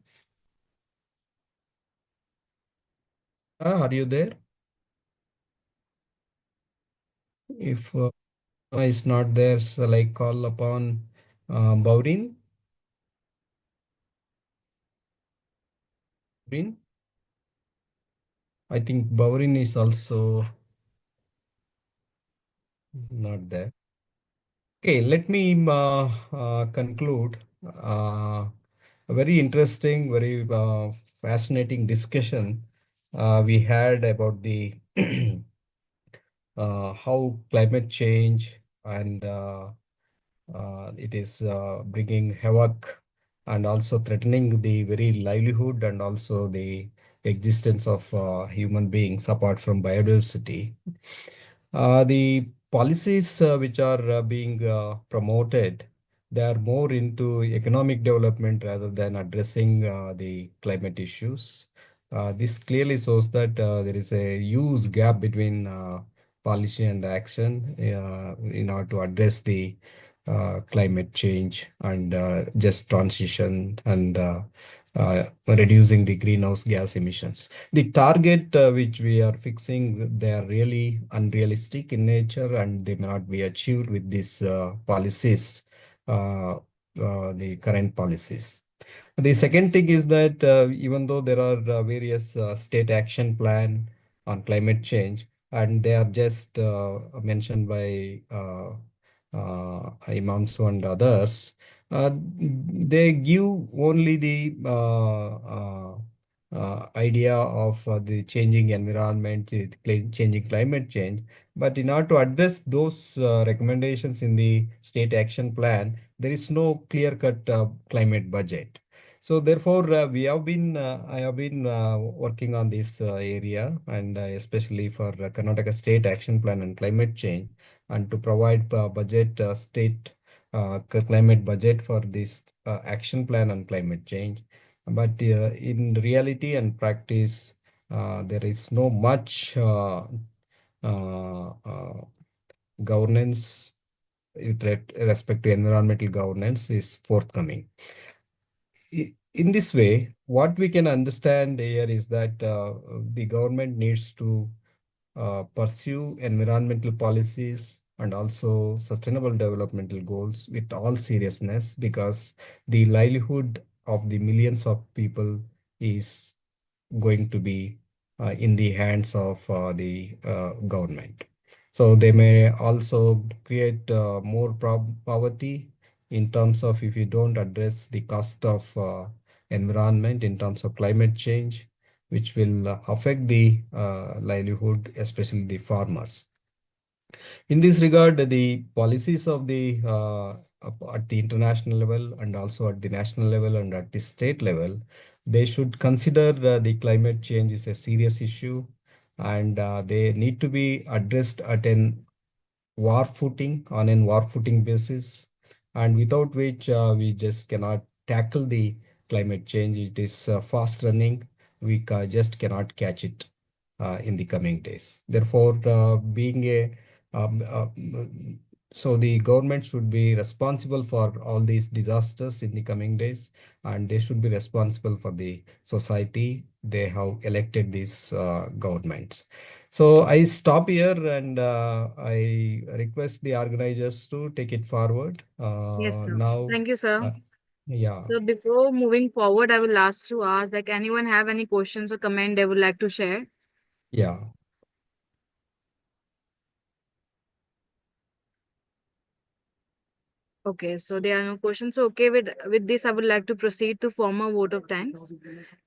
Are you there? If is not there, shall I call upon Baurin? Baurin? I think Baurin is also not there. Okay, let me conclude. A very interesting, very fascinating discussion we had about the how climate change and it is bringing havoc and also threatening the very livelihood and also the existence of human beings apart from biodiversity. The policies which are being promoted, they are more into economic development rather than addressing the climate issues. This clearly shows that there is a huge gap between policy and action in order to address the climate change and just transition and reducing the greenhouse gas emissions. The target which we are fixing, they are really unrealistic in nature and they may not be achieved with these policies, the current policies. The second thing is that even though there are various state action plan on climate change, and they are just mentioned by imams and others, they give only the idea of the changing environment, changing climate change. But in order to address those recommendations in the state action plan, there is no clear-cut climate budget. So therefore, I have been working on this area, and especially for Karnataka State Action Plan on Climate Change, and to provide state climate budget for this action plan on climate change. But in reality and practice, there is no much governance with respect to environmental governance is forthcoming. In this way, what we can understand here is that the government needs to pursue environmental policies and also sustainable developmental goals with all seriousness, because the livelihood of the millions of people is going to be in the hands of the government. So they may also create more poverty in terms of, if you don't address the cost of environment in terms of climate change, which will affect the livelihood, especially the farmers. In this regard, the policies of the at the international level and also at the national level and at the state level, they should consider the climate change is a serious issue, and they need to be addressed at an on a war footing basis, and without which we just cannot tackle the climate change. It is fast running. We just cannot catch it in the coming days. Therefore, being a um, uh, so the government should be responsible for all these disasters in the coming days, and they should be responsible for the society. They have elected these governments. So I stop here, and I request the organizers to take it forward. Yes, sir. Now, Thank you, sir. yeah. So before moving forward, I will ask, like, anyone have any questions or comment they would like to share? Yeah. Okay, so there are no questions. So, okay, with this, I would like to proceed to form a vote of thanks.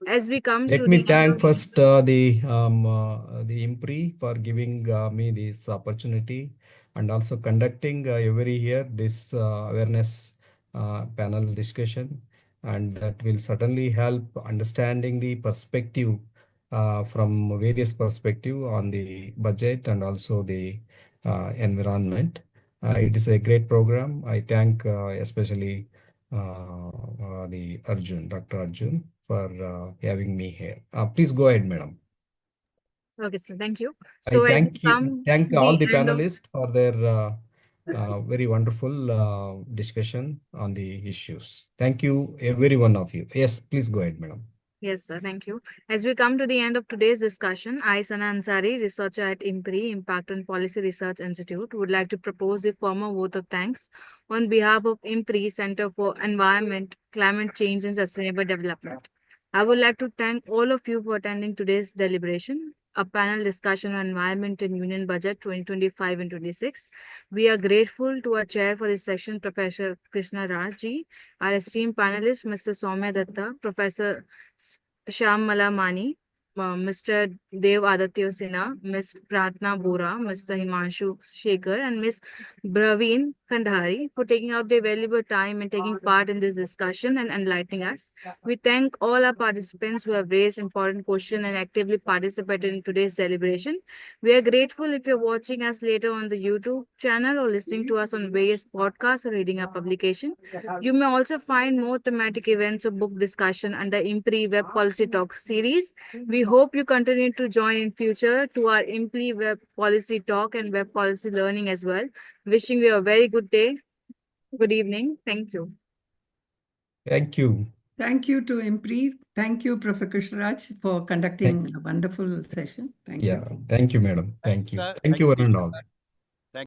As we come Let to me the end thank of first the IMPRI for giving me this opportunity, and also conducting every year this awareness panel discussion, and that will certainly help understanding the perspective from various perspective on the budget and also the environment. It is a great program. I thank especially the Dr. Arjun, for having me here. Please go ahead, madam. Okay, so thank you. I So as we thank come all the the end of panelists for their very wonderful discussion on the issues. Thank you, every one of you. Yes, please go ahead, madam. Yes, sir. Thank you. As we come to the end of today's discussion, I, Sana Ansari, researcher at IMPRI, Impact and Policy Research Institute, would like to propose the formal vote of thanks on behalf of IMPRI Center for Environment, Climate Change and Sustainable Development. I would like to thank all of you for attending today's deliberation, a panel discussion on Environment and Union Budget 2025 and 26. We are grateful to our chair for this session, Professor Krishna Rajji, our esteemed panelists, Mr. Soumya Datta, Professor Shyam Malamani, Mr. Dev Aditya Sinha, Ms. Pratna Bora, Mr. Himanshu Shekhar, and Ms. Braveen Kandhari for taking out their valuable time and taking part in this discussion and enlightening us. We thank all our participants who have raised important questions and actively participated in today's celebration. We are grateful if you're watching us later on the YouTube channel or listening to us on various podcasts or reading our publication. You may also find more thematic events or book discussion under IMPRI Web Policy Talks series. We hope you continue to join in future to our IMPRI Web Policy Talk and Web Policy Learning as well. Wishing you a very good day. Good evening. Thank you. Thank you. Thank you to IMPRI. Thank you, Professor Krishnaraj, for conducting a wonderful session. Thank you. Yeah, thank you, madam. Thank you. Sir. Thank you, one and all.